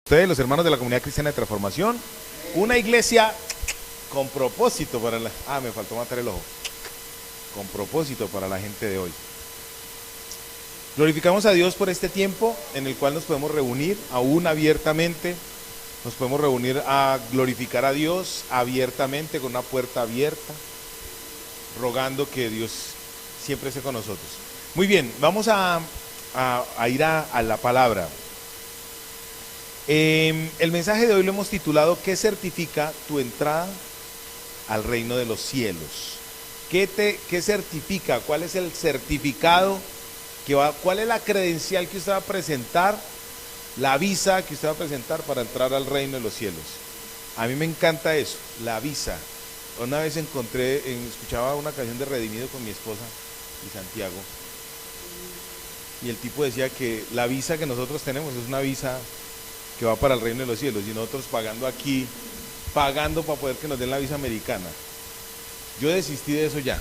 Ustedes, los hermanos de la Comunidad Cristiana de Transformación, una iglesia con propósito para la... Ah, me faltó matar el ojo. Con propósito para la gente de hoy. Glorificamos a Dios por este tiempo en el cual nos podemos reunir aún abiertamente. Nos podemos reunir a glorificar a Dios abiertamente, con una puerta abierta, rogando que Dios siempre esté con nosotros. Muy bien, vamos a ir a la palabra. El mensaje de hoy lo hemos titulado ¿Qué certifica tu entrada al reino de los cielos? ¿Qué certifica? ¿Cuál es el certificado que va? ¿Cuál es la credencial que usted va a presentar? La visa que usted va a presentar para entrar al reino de los cielos. A mí me encanta eso, la visa. Una vez escuchaba una canción de Redimido con mi esposa y Santiago, y el tipo decía que la visa que nosotros tenemos es una visa que va para el reino de los cielos, y nosotros pagando aquí, pagando para poder que nos den la visa americana. Yo desistí de eso ya.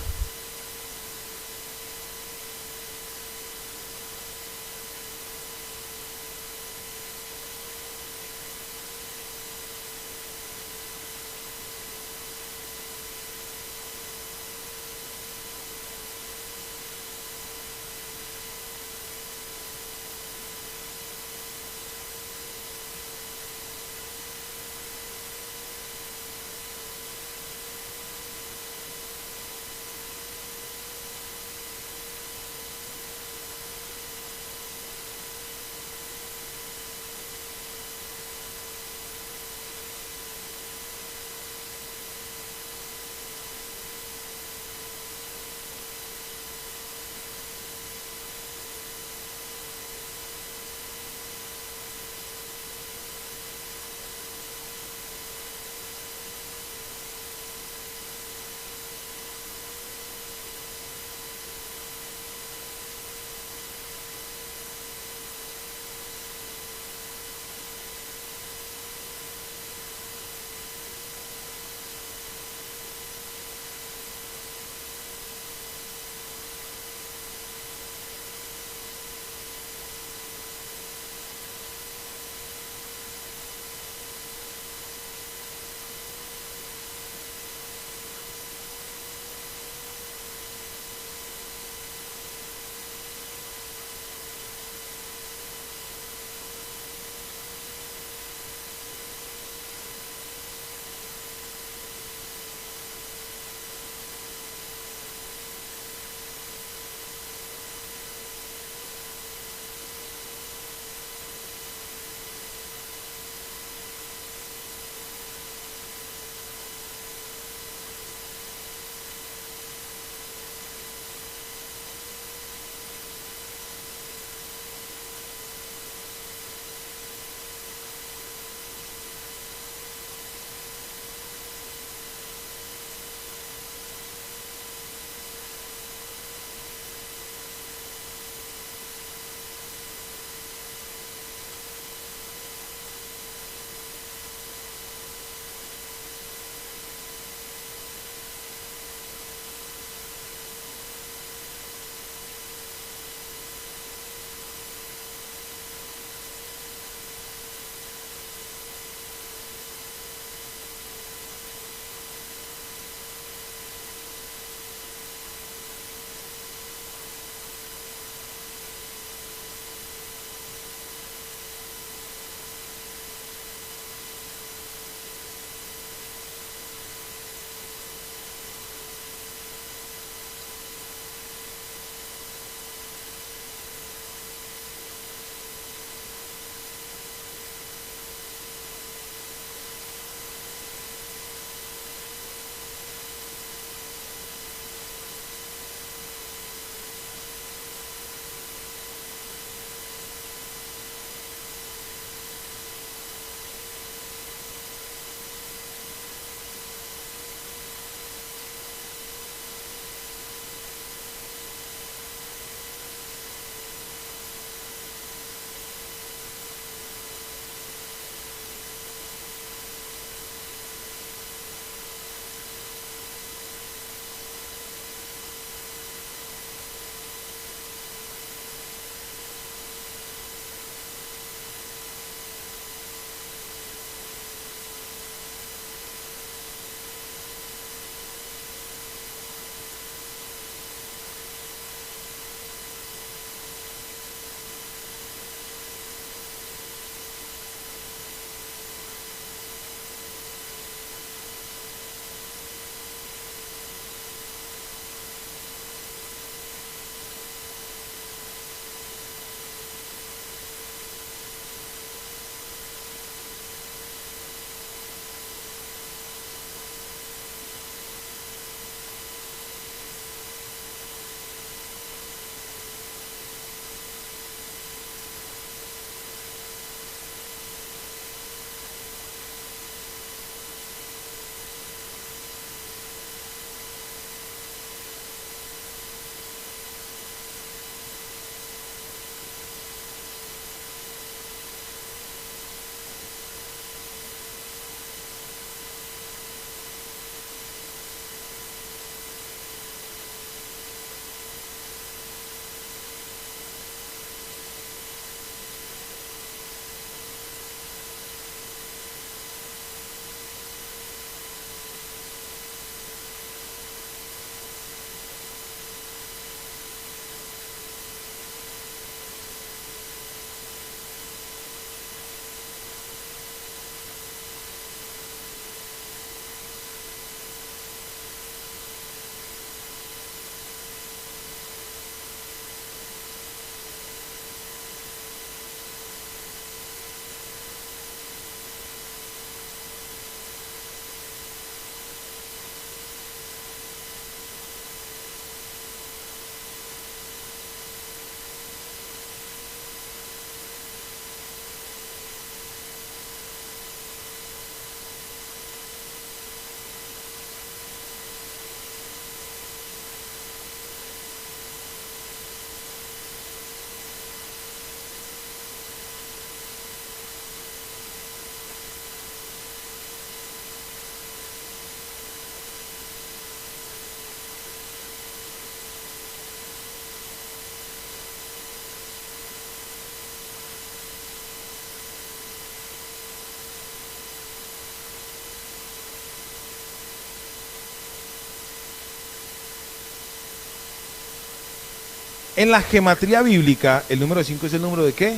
En la gematría bíblica, el número 5 es el número de ¿qué?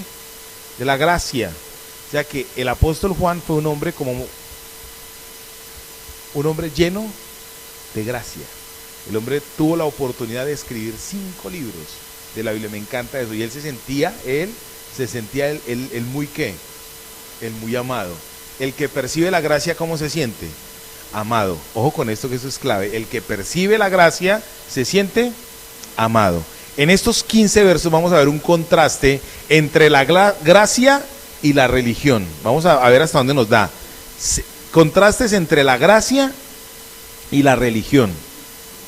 De la gracia. O sea que el apóstol Juan fue un hombre lleno de gracia. El hombre tuvo la oportunidad de escribir 5 libros de la Biblia, me encanta eso. Y él se sentía el muy ¿qué? El muy amado. El que percibe la gracia, ¿cómo se siente? Amado. Ojo con esto, que eso es clave. El que percibe la gracia se siente amado. En estos 15 versos vamos a ver un contraste entre la gracia y la religión. Vamos a ver hasta dónde nos da. Contrastes entre la gracia y la religión.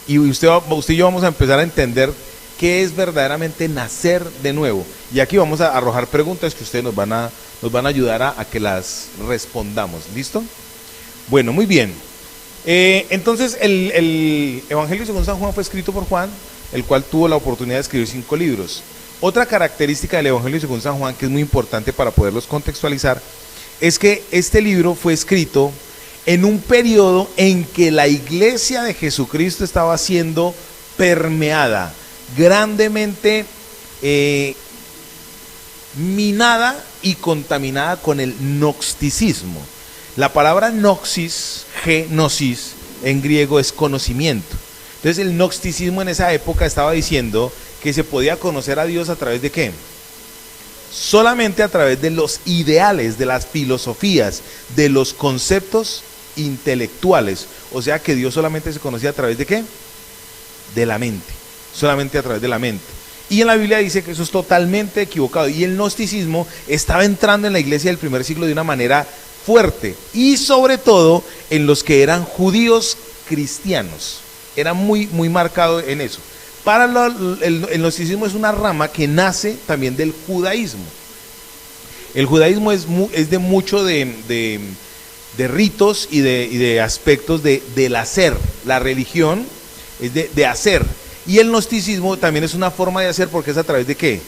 Y usted y yo vamos a empezar a entender qué es verdaderamente nacer de nuevo. Y aquí vamos a arrojar preguntas que ustedes nos van a ayudar a que las respondamos. ¿Listo? Bueno, muy bien. Entonces el Evangelio según San Juan fue escrito por Juan, el cual tuvo la oportunidad de escribir 5 libros. Otra característica del Evangelio según San Juan, que es muy importante para poderlos contextualizar, es que este libro fue escrito en un periodo en que la iglesia de Jesucristo estaba siendo permeada, grandemente minada y contaminada con el gnosticismo. La palabra gnosis, gnosis, en griego es conocimiento. Entonces el gnosticismo en esa época estaba diciendo que se podía conocer a Dios a través de ¿qué? Solamente a través de los ideales, de las filosofías, de los conceptos intelectuales. O sea que Dios solamente se conocía a través de ¿qué? De la mente, solamente a través de la mente. Y en la Biblia dice que eso es totalmente equivocado. Y el gnosticismo estaba entrando en la iglesia del primer siglo de una manera fuerte. Y sobre todo en los que eran judíos cristianos. Era muy marcado en eso. El gnosticismo es una rama que nace también del judaísmo. El judaísmo es de mucho de ritos y de aspectos del hacer. La religión es de hacer. Y el gnosticismo también es una forma de hacer, porque es a través de ¿qué?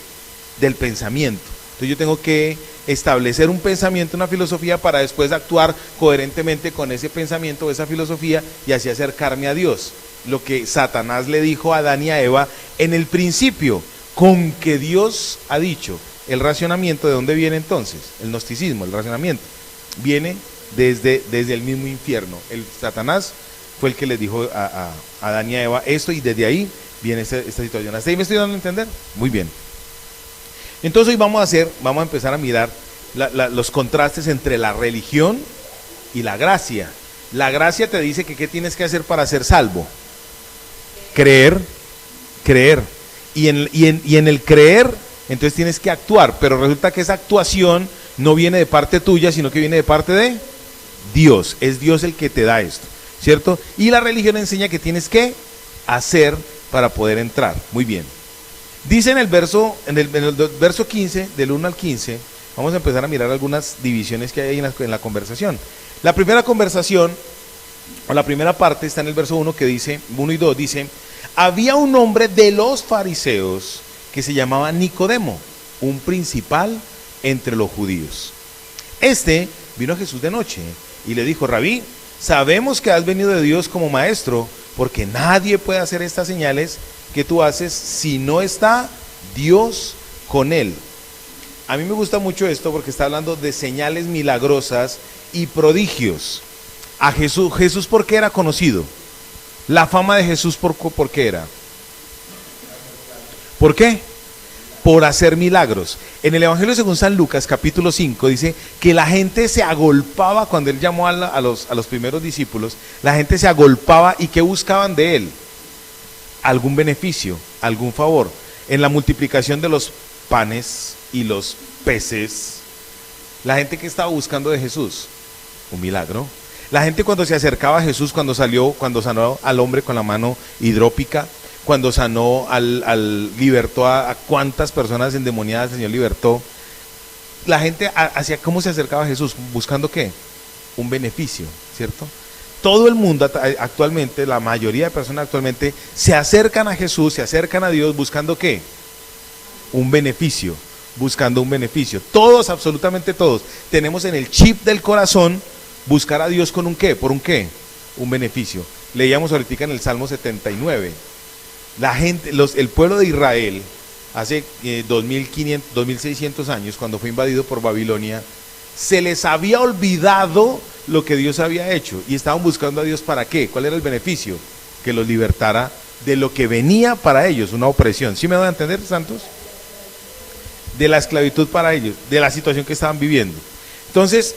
Del pensamiento. Entonces yo tengo que establecer un pensamiento, una filosofía, para después actuar coherentemente con ese pensamiento o esa filosofía y así acercarme a Dios. Lo que Satanás le dijo a Adán y a Eva en el principio, con que Dios ha dicho. El racionamiento, ¿de dónde viene entonces? El gnosticismo, el racionamiento, viene desde el mismo infierno. El Satanás fue el que les dijo a Adán y a Eva esto, y desde ahí viene esta situación. ¿Hasta ahí me estoy dando a entender? Muy bien. Entonces hoy vamos a empezar a mirar los contrastes entre la religión y la gracia. La gracia te dice que ¿qué tienes que hacer para ser salvo? Creer. Y en el creer, entonces tienes que actuar, pero resulta que esa actuación no viene de parte tuya, sino que viene de parte de Dios. Es Dios el que te da esto, ¿cierto? Y la religión enseña que tienes que hacer para poder entrar. Muy bien. Dice en el verso 15, del 1 al 15, vamos a empezar a mirar algunas divisiones que hay en la conversación. La primera conversación, o la primera parte, está en el verso 1 que dice, 1 y 2, dice: había un hombre de los fariseos que se llamaba Nicodemo, un principal entre los judíos. Este vino a Jesús de noche y le dijo: Rabí, sabemos que has venido de Dios como maestro, porque nadie puede hacer estas señales que tú haces si no está Dios con él. A mí me gusta mucho esto porque está hablando de señales milagrosas y prodigios. A Jesús, ¿por qué era conocido? La fama de Jesús, ¿por qué era? ¿Por qué? Por hacer milagros. En el Evangelio según San Lucas, capítulo 5, dice que la gente se agolpaba cuando él llamó a los primeros discípulos. La gente se agolpaba, y ¿qué buscaban de él? Algún beneficio, algún favor. En la multiplicación de los panes y los peces, la gente que estaba buscando de Jesús, un milagro. La gente cuando se acercaba a Jesús, cuando sanó al hombre con la mano hidrópica, cuando sanó libertó a cuántas personas endemoniadas el Señor libertó. La gente hacia cómo se acercaba a Jesús, buscando ¿qué? Un beneficio, ¿cierto? Todo el mundo actualmente, la mayoría de personas actualmente se acercan a Jesús, se acercan a Dios buscando ¿qué? Un beneficio, buscando un beneficio. Todos, absolutamente todos, tenemos en el chip del corazón buscar a Dios con un ¿qué? ¿Por un qué? Un beneficio. Leíamos ahorita en el Salmo 79. La gente, el pueblo de Israel hace 2500, 2600 años, cuando fue invadido por Babilonia, se les había olvidado lo que Dios había hecho y estaban buscando a Dios para qué, cuál era el beneficio, que los libertara de lo que venía para ellos, una opresión. ¿Sí me van a entender, santos? De la esclavitud para ellos, de la situación que estaban viviendo. Entonces,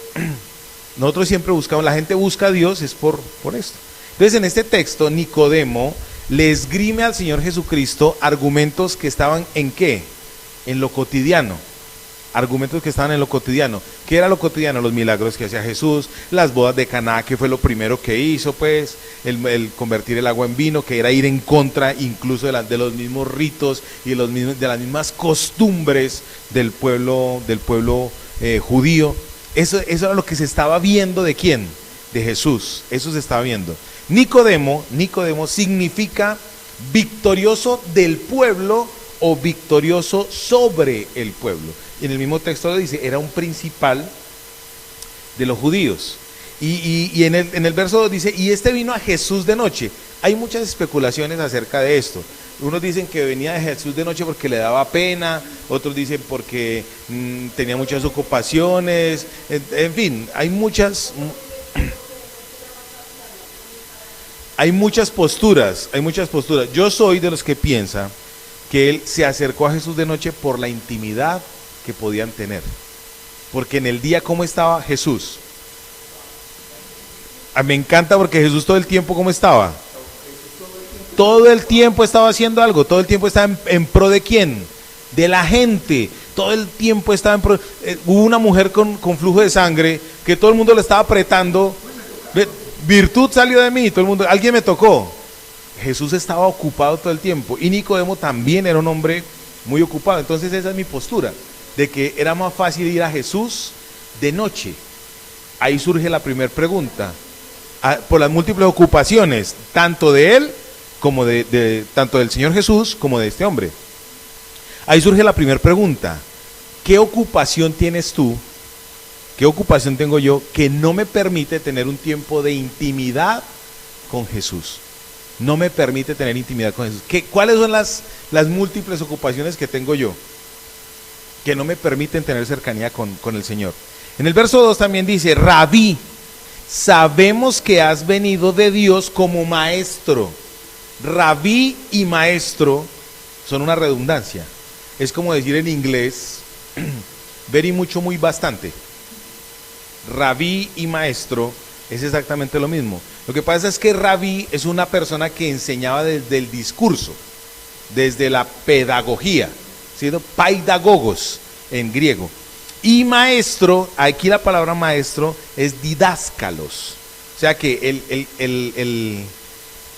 nosotros siempre buscamos, la gente busca a Dios es por esto. Entonces, en este texto, Nicodemo le esgrime al Señor Jesucristo argumentos que estaban ¿en qué? En lo cotidiano. Argumentos que estaban en lo cotidiano. ¿Qué era lo cotidiano? Los milagros que hacía Jesús, las bodas de Caná, que fue lo primero que hizo, pues, el convertir el agua en vino, que era ir en contra incluso de los mismos ritos y de las mismas costumbres del pueblo judío. Eso era lo que se estaba viendo ¿de quién? De Jesús. Eso se estaba viendo. Nicodemo significa victorioso del pueblo o victorioso sobre el pueblo. En el mismo texto lo dice, era un principal de los judíos. Y en el verso 2 dice, y este vino a Jesús de noche. Hay muchas especulaciones acerca de esto. Unos dicen que venía de Jesús de noche porque le daba pena, otros dicen porque tenía muchas ocupaciones, en fin, hay muchas posturas, Yo soy de los que piensa que él se acercó a Jesús de noche por la intimidad que podían tener. Porque en el día, ¿cómo estaba Jesús? Me encanta porque Jesús todo el tiempo, ¿cómo estaba? Todo el tiempo estaba haciendo algo, todo el tiempo estaba en pro de quién, de la gente, todo el tiempo estaba en pro. Hubo una mujer con flujo de sangre que todo el mundo le estaba apretando, virtud salió de mí, todo el mundo, alguien me tocó. Jesús estaba ocupado todo el tiempo y Nicodemo también era un hombre muy ocupado. Entonces esa es mi postura, de que era más fácil ir a Jesús de noche. Ahí surge la primera pregunta, por las múltiples ocupaciones, tanto de él como tanto del Señor Jesús como de este hombre. Ahí surge la primera pregunta: ¿qué ocupación tienes tú? ¿Qué ocupación tengo yo que no me permite tener un tiempo de intimidad con Jesús? No me permite tener intimidad con Jesús. ¿Cuáles son las múltiples ocupaciones que tengo yo que no me permiten tener cercanía con el Señor? En el verso 2 también dice, Rabí, sabemos que has venido de Dios como maestro. Rabí y maestro son una redundancia. Es como decir en inglés, very, mucho, muy, bastante. Rabí y maestro es exactamente lo mismo. Lo que pasa es que rabí es una persona que enseñaba desde el discurso, desde la pedagogía, siendo paidagogos en griego. Y maestro, aquí la palabra maestro es didáscalos. O sea que el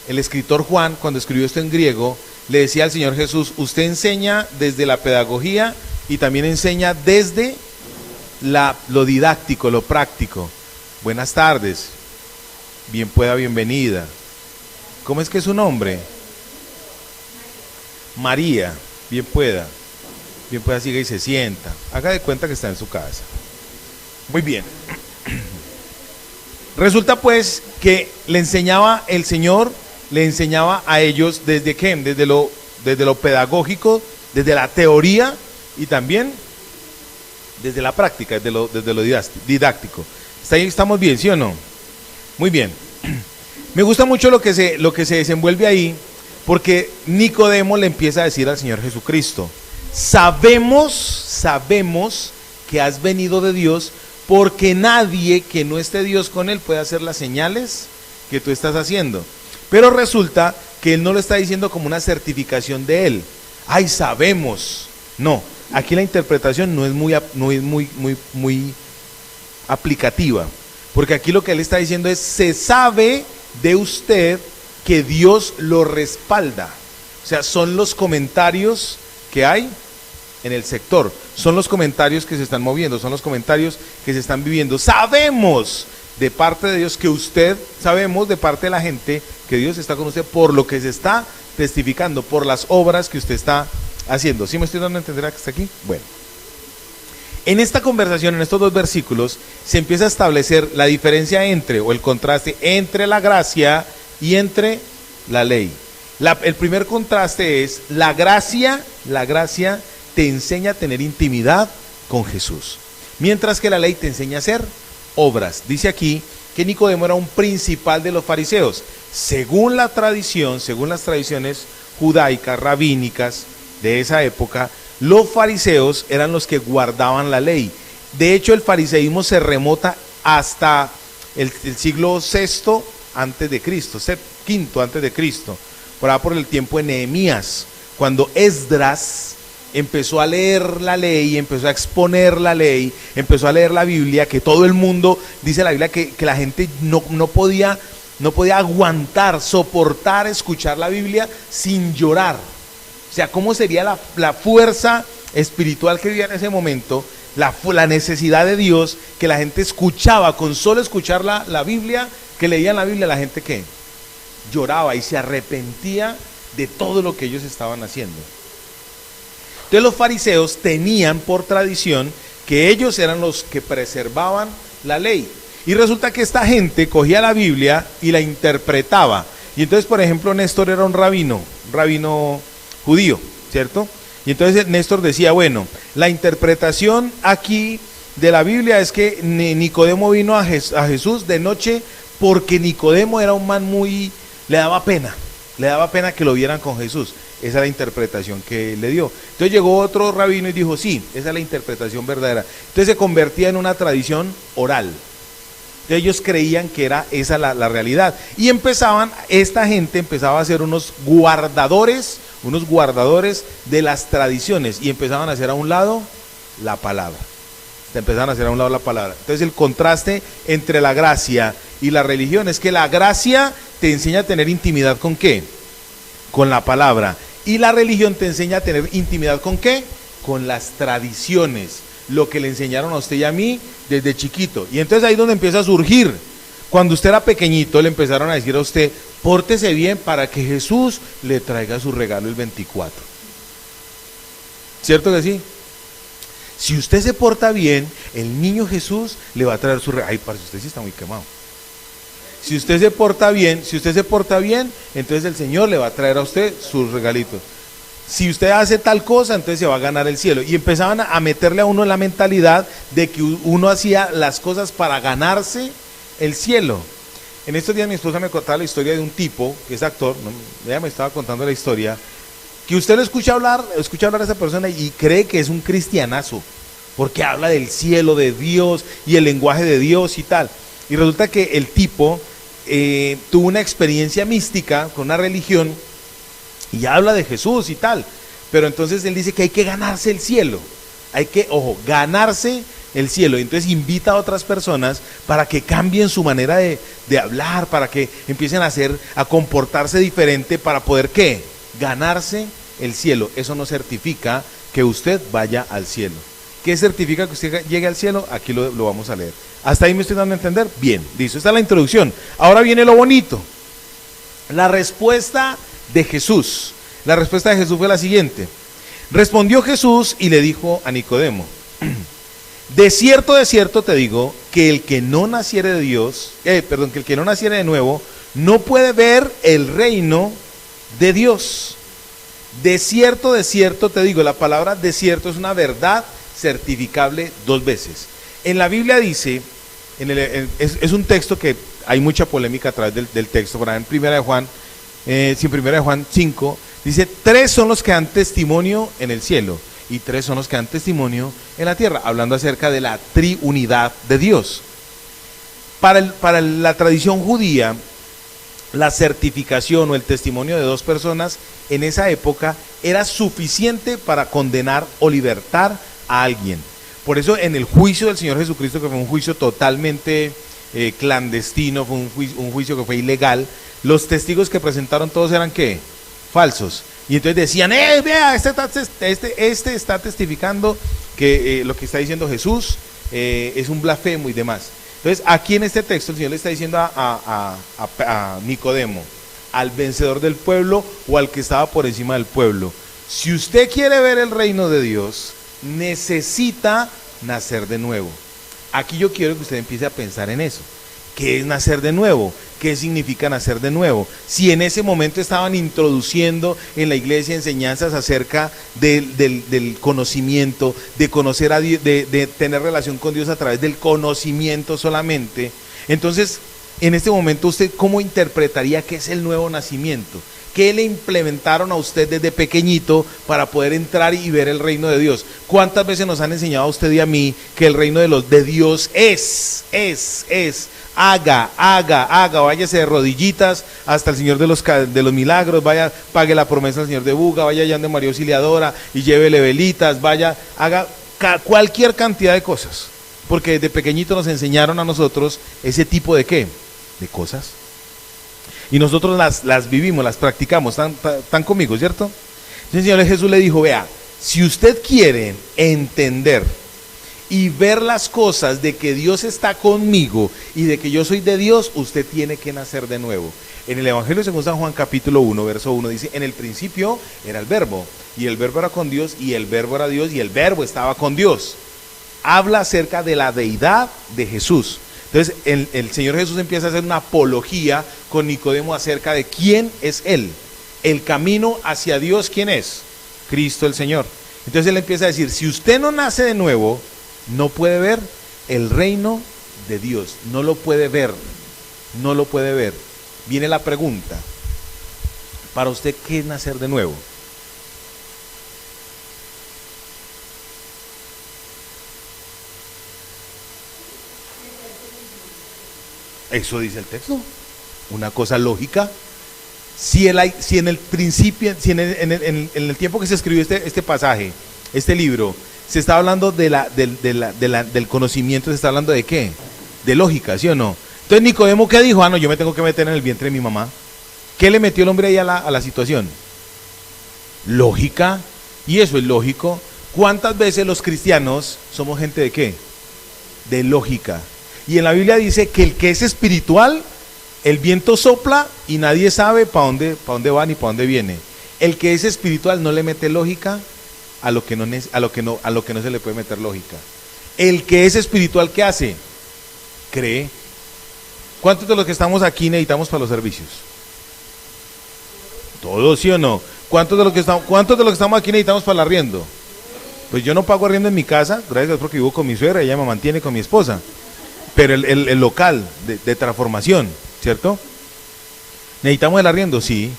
escritor Juan, cuando escribió esto en griego, le decía al Señor Jesús, usted enseña desde la pedagogía y también enseña desde lo didáctico, lo práctico. Buenas tardes, bien pueda, bienvenida. ¿Cómo es que es su nombre? María, bien pueda, siga y se sienta. Haga de cuenta que está en su casa. Muy bien. Resulta pues que el Señor le enseñaba a ellos desde qué, desde lo pedagógico, desde la teoría y también desde la práctica, desde lo didáctico. ¿Está ahí? ¿Estamos bien, sí o no? Muy bien. Me gusta mucho lo que se desenvuelve ahí, porque Nicodemo le empieza a decir al Señor Jesucristo, sabemos que has venido de Dios, porque nadie que no esté Dios con él puede hacer las señales que tú estás haciendo. Pero resulta que él no lo está diciendo como una certificación de él. Ay, sabemos. No, aquí la interpretación no es muy aplicativa, porque aquí lo que él está diciendo es, se sabe de usted que Dios lo respalda. O sea, son los comentarios que hay en el sector, son los comentarios que se están moviendo, son los comentarios que se están viviendo. Sabemos de parte de Dios que usted, sabemos de parte de la gente que Dios está con usted por lo que se está testificando, por las obras que usted está haciendo. ¿Sí me estoy dando a entender hasta aquí? Bueno, en esta conversación, en estos dos versículos, se empieza a establecer la diferencia entre, o el contraste entre la gracia y entre la ley. El primer contraste es la gracia la gracia te enseña a tener intimidad con Jesús, mientras que la ley te enseña a hacer obras. Dice aquí que Nicodemo era un principal de los fariseos. Según la tradición, según las tradiciones judaicas, rabínicas de esa época, los fariseos eran los que guardaban la ley. De hecho, el fariseísmo se remota hasta el siglo VI antes de Cristo, quinto antes de Cristo, por allá por el tiempo de Nehemías, cuando Esdras empezó a leer la ley, empezó a exponer la ley, empezó a leer la Biblia, que todo el mundo, dice la Biblia, que la gente no podía aguantar, soportar escuchar la Biblia sin llorar. O sea, ¿cómo sería la fuerza espiritual que vivía en ese momento? La necesidad de Dios, que la gente escuchaba, con solo escuchar la Biblia, que leían la Biblia, la gente que lloraba y se arrepentía de todo lo que ellos estaban haciendo. Entonces los fariseos tenían por tradición que ellos eran los que preservaban la ley. Y resulta que esta gente cogía la Biblia y la interpretaba. Y entonces, por ejemplo, Néstor era un rabino judío, ¿cierto? Y entonces Néstor decía, bueno, la interpretación aquí de la Biblia es que Nicodemo vino a Jesús de noche porque Nicodemo era un man le daba pena que lo vieran con Jesús. Esa es la interpretación que le dio. Entonces llegó otro rabino y dijo, sí, esa es la interpretación verdadera. Entonces se convertía en una tradición oral. Entonces ellos creían que era esa la realidad. Y esta gente empezaba a ser unos guardadores de las tradiciones, y empezaban a hacer a un lado la palabra. Entonces el contraste entre la gracia y la religión es que la gracia te enseña a tener intimidad ¿con qué? Con la palabra. Y la religión te enseña a tener intimidad ¿con qué? Con las tradiciones, lo que le enseñaron a usted y a mí desde chiquito. Y entonces ahí es donde empieza a surgir. Cuando usted era pequeñito le empezaron a decir a usted, pórtese bien para que Jesús le traiga su regalo el 24. ¿Cierto que sí? Si usted se porta bien, el niño Jesús le va a traer su regalo. Ay, parce, usted sí está muy quemado. Si usted se porta bien, entonces el Señor le va a traer a usted sus regalitos. Si usted hace tal cosa, entonces se va a ganar el cielo. Y empezaban a meterle a uno en la mentalidad de que uno hacía las cosas para ganarse el cielo. En estos días mi esposa me contaba la historia de un tipo, que es actor, ella me estaba contando la historia, que usted lo escucha hablar a esa persona y cree que es un cristianazo, porque habla del cielo, de Dios y el lenguaje de Dios y tal. Y resulta que el tipo tuvo una experiencia mística con una religión y habla de Jesús y tal, pero entonces él dice que hay que ganarse el cielo, ganarse el cielo. Y entonces invita a otras personas para que cambien su manera de hablar, para que empiecen a comportarse diferente para poder ¿qué? Ganarse el cielo. Eso no certifica que usted vaya al cielo. ¿Qué certifica que usted llegue al cielo? Aquí lo vamos a leer. ¿Hasta ahí me estoy dando a entender? Bien, listo, esta es la introducción. Ahora viene lo bonito. La respuesta de Jesús. La respuesta de Jesús fue la siguiente. Respondió Jesús y le dijo a Nicodemo, de cierto te digo que el que no naciere de nuevo no puede ver el reino de Dios. De cierto te digo, la palabra de cierto es una verdad certificable 2 veces. En la Biblia dice, es un texto que hay mucha polémica a través del texto, por ejemplo, en 1 Juan 5, dice, 3 son los que dan testimonio en el cielo y 3 son los que dan testimonio en la tierra, hablando acerca de la triunidad de Dios. Para la tradición judía, la certificación o el testimonio de 2 personas en esa época era suficiente para condenar o libertar a alguien. Por eso en el juicio del Señor Jesucristo, que fue un juicio totalmente clandestino, fue un juicio que fue ilegal, los testigos que presentaron todos eran ¿qué? Falsos. Y entonces decían, vea, este está testificando que lo que está diciendo Jesús es un blasfemo y demás. Entonces aquí en este texto el Señor le está diciendo a Nicodemo, al vencedor del pueblo o al que estaba por encima del pueblo, si usted quiere ver el reino de Dios, necesita nacer de nuevo. Aquí yo quiero que usted empiece a pensar en eso. ¿Qué es nacer de nuevo? ¿Qué significa nacer de nuevo? Si en ese momento estaban introduciendo en la iglesia enseñanzas acerca del conocimiento, de conocer a Dios, de tener relación con Dios a través del conocimiento solamente, entonces en este momento usted ¿cómo interpretaría qué es el nuevo nacimiento? ¿Qué le implementaron a usted desde pequeñito para poder entrar y ver el reino de Dios? ¿Cuántas veces nos han enseñado a usted y a mí que el reino de Dios es? Haga, váyase de rodillitas hasta el Señor de los milagros, vaya, pague la promesa al Señor de Buga, vaya allá donde María Auxiliadora y llévele velitas, vaya, haga cualquier cantidad de cosas. Porque desde pequeñito nos enseñaron a nosotros ese tipo de ¿qué? De cosas. Y nosotros las vivimos, las practicamos, están conmigo, ¿cierto? Entonces el Señor Jesús le dijo, vea, si usted quiere entender y ver las cosas de que Dios está conmigo y de que yo soy de Dios, usted tiene que nacer de nuevo. En el Evangelio según San Juan capítulo 1, verso 1 dice, en el principio era el verbo, y el verbo era con Dios, y el verbo era Dios, y el verbo estaba con Dios. Habla acerca de la deidad de Jesús. Entonces el Señor Jesús empieza a hacer una apología con Nicodemo acerca de quién es Él. El camino hacia Dios, ¿quién es? Cristo el Señor. Entonces Él empieza a decir, si usted no nace de nuevo, no puede ver el reino de Dios. No lo puede ver. No lo puede ver. Viene la pregunta. Para usted, ¿qué es nacer de nuevo? Eso dice el texto. Una cosa lógica. Si en el principio, si en el tiempo que se escribió este pasaje, este libro, se está hablando del conocimiento, se está hablando de ¿qué? De lógica, ¿sí o no? Entonces Nicodemo, ¿qué dijo? No, yo me tengo que meter en el vientre de mi mamá. ¿Qué le metió el hombre ahí a la situación? Lógica. Y eso es lógico. ¿Cuántas veces los cristianos somos gente de qué? De lógica. Y en la Biblia dice que el que es espiritual, el viento sopla y nadie sabe para dónde va ni para dónde viene. El que es espiritual no le mete lógica a lo que no se le puede meter lógica. El que es espiritual, ¿qué hace? Cree. ¿Cuántos de los que estamos aquí necesitamos para los servicios? ¿Todos, sí o no? ¿Cuántos de los que estamos aquí necesitamos para el arriendo? Pues yo no pago arriendo en mi casa, gracias a Dios, porque vivo con mi suegra, ella me mantiene con mi esposa. Pero el local de transformación, ¿cierto? ¿Necesitamos el arriendo? Sí.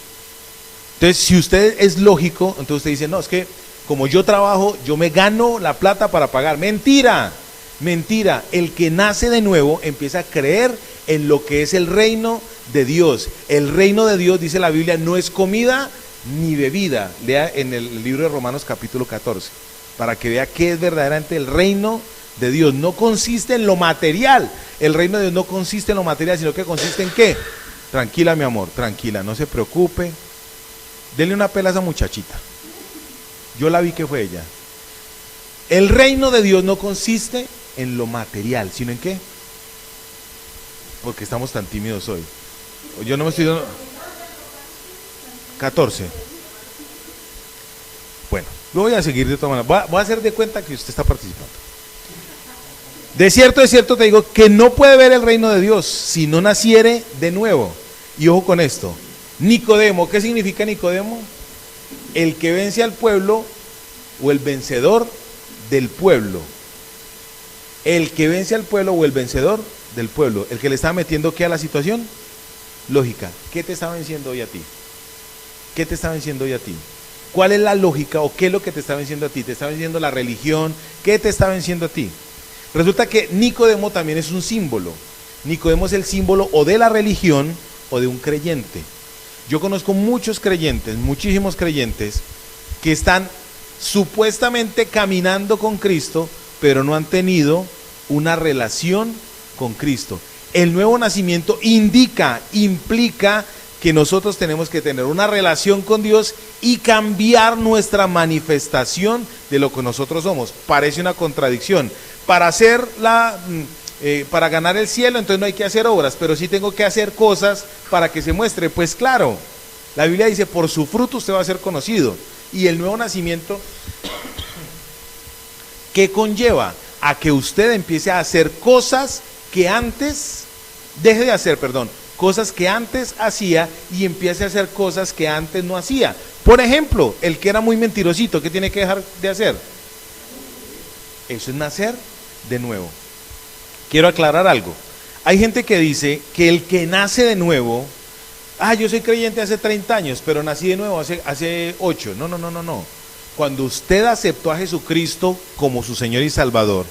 Entonces, si usted es lógico, entonces usted dice, no, es que como yo trabajo, yo me gano la plata para pagar. ¡Mentira! Mentira. El que nace de nuevo empieza a creer en lo que es el reino de Dios. El reino de Dios, dice la Biblia, no es comida ni bebida. Lea en el libro de Romanos capítulo 14, para que vea qué es verdaderamente el reino de Dios. No consiste en lo material. El reino de Dios no consiste en lo material, sino que consiste en ¿qué? Tranquila, mi amor, tranquila, no se preocupe. Denle una pela a esa muchachita. Yo la vi que fue ella. El reino de Dios no consiste en lo material, sino en ¿qué? Porque estamos tan tímidos hoy. Yo no me estoy dando... 14. Bueno, lo voy a seguir de todas maneras. Voy a hacer de cuenta que usted está participando. De cierto te digo que no puede ver el reino de Dios si no naciere de nuevo. Y ojo con esto. Nicodemo, ¿qué significa Nicodemo? El que vence al pueblo o el vencedor del pueblo. El que vence al pueblo o el vencedor del pueblo. El que le está metiendo ¿qué a la situación? Lógica. ¿Qué te está venciendo hoy a ti? ¿Qué te está venciendo hoy a ti? ¿Cuál es la lógica o qué es lo que te está venciendo a ti? ¿Te está venciendo la religión? ¿Qué te está venciendo a ti? Resulta que Nicodemo también es un símbolo. Nicodemo es el símbolo o de la religión o de un creyente. Yo conozco muchos creyentes, muchísimos creyentes, que están supuestamente caminando con Cristo, pero no han tenido una relación con Cristo. El nuevo nacimiento implica que nosotros tenemos que tener una relación con Dios y cambiar nuestra manifestación de lo que nosotros somos. Parece una contradicción. Para ganar el cielo, entonces no hay que hacer obras, pero sí tengo que hacer cosas para que se muestre. Pues claro, la Biblia dice, por su fruto usted va a ser conocido. Y el nuevo nacimiento, ¿qué conlleva? A que usted empiece a hacer cosas que antes deje de hacer, perdón, cosas que antes hacía y empiece a hacer cosas que antes no hacía. Por ejemplo, el que era muy mentirosito, ¿qué tiene que dejar de hacer? Eso es nacer de nuevo. Quiero aclarar algo. Hay gente que dice que el que nace de nuevo, yo soy creyente hace 30 años, pero nací de nuevo hace 8. No. Cuando usted aceptó a Jesucristo como su Señor y Salvador,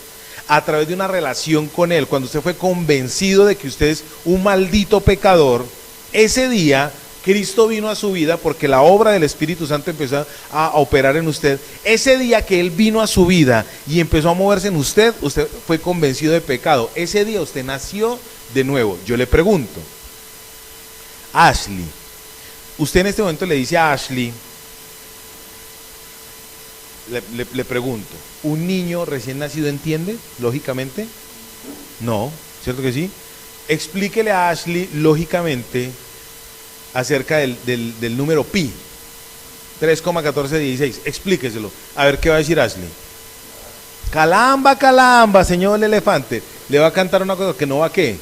a través de una relación con Él, cuando usted fue convencido de que usted es un maldito pecador, ese día Cristo vino a su vida porque la obra del Espíritu Santo empezó a operar en usted. Ese día que Él vino a su vida y empezó a moverse en usted, usted fue convencido de pecado. Ese día usted nació de nuevo. Yo le pregunto, Ashley, usted en este momento le dice a Ashley, le pregunto, ¿un niño recién nacido entiende, lógicamente? No, ¿cierto que sí? Explíquele a Ashley, lógicamente, acerca del número pi, 3,1416, explíqueselo, a ver qué va a decir Ashley. Calamba, calamba, señor elefante, le va a cantar una cosa que no va a ¿qué?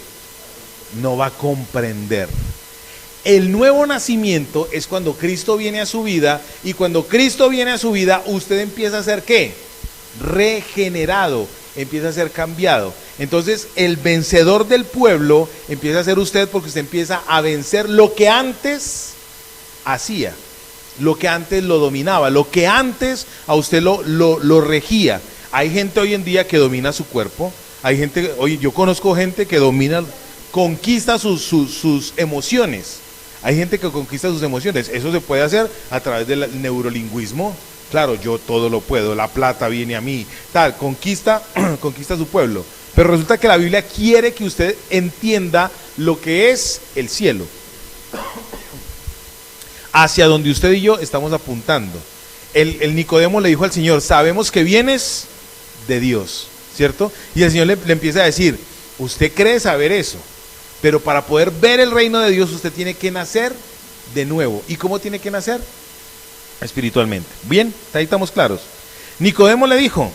No va a comprender. El nuevo nacimiento es cuando Cristo viene a su vida, y cuando Cristo viene a su vida, usted empieza a ser ¿qué? Regenerado, empieza a ser cambiado. Entonces el vencedor del pueblo empieza a ser usted, porque usted empieza a vencer lo que antes hacía, lo que antes lo dominaba, lo que antes a usted lo regía. Hay gente hoy en día que domina su cuerpo, hay gente, yo conozco gente que conquista sus emociones. Hay gente que conquista sus emociones. Eso se puede hacer a través del neurolingüismo. Claro, yo todo lo puedo, la plata viene a mí, tal, conquista su pueblo. Pero resulta que la Biblia quiere que usted entienda lo que es el cielo, hacia donde usted y yo estamos apuntando. El Nicodemo le dijo al Señor, sabemos que vienes de Dios, ¿cierto? Y el Señor le empieza a decir, usted cree saber eso, pero para poder ver el reino de Dios usted tiene que nacer de nuevo. ¿Y cómo tiene que nacer? Espiritualmente. Bien, ahí estamos claros. Nicodemo le dijo,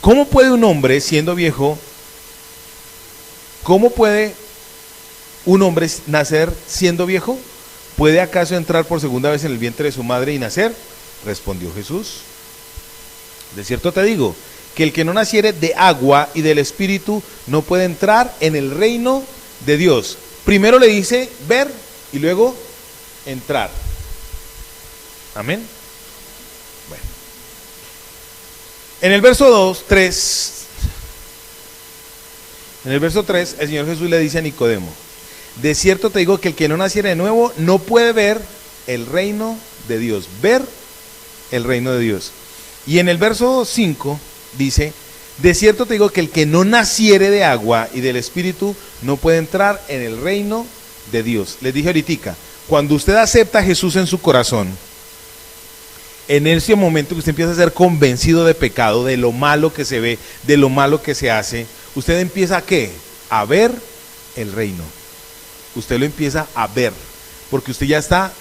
¿cómo puede un hombre siendo viejo, cómo puede un hombre nacer siendo viejo? ¿Puede acaso entrar por segunda vez en el vientre de su madre y nacer? Respondió Jesús, de cierto te digo, que el que no naciere de agua y del Espíritu no puede entrar en el reino de Dios. Primero le dice ver y luego entrar. Amén. Bueno. En el verso 3, el Señor Jesús le dice a Nicodemo, de cierto te digo que el que no naciere de nuevo no puede ver el reino de Dios. Ver el reino de Dios. Y en el verso 5 dice, de cierto te digo que el que no naciere de agua y del Espíritu no puede entrar en el reino de Dios. Les dije ahorita, cuando usted acepta a Jesús en su corazón, en ese momento que usted empieza a ser convencido de pecado, de lo malo que se ve, de lo malo que se hace, usted empieza ¿a qué? A ver el reino. Usted lo empieza a ver, porque usted ya está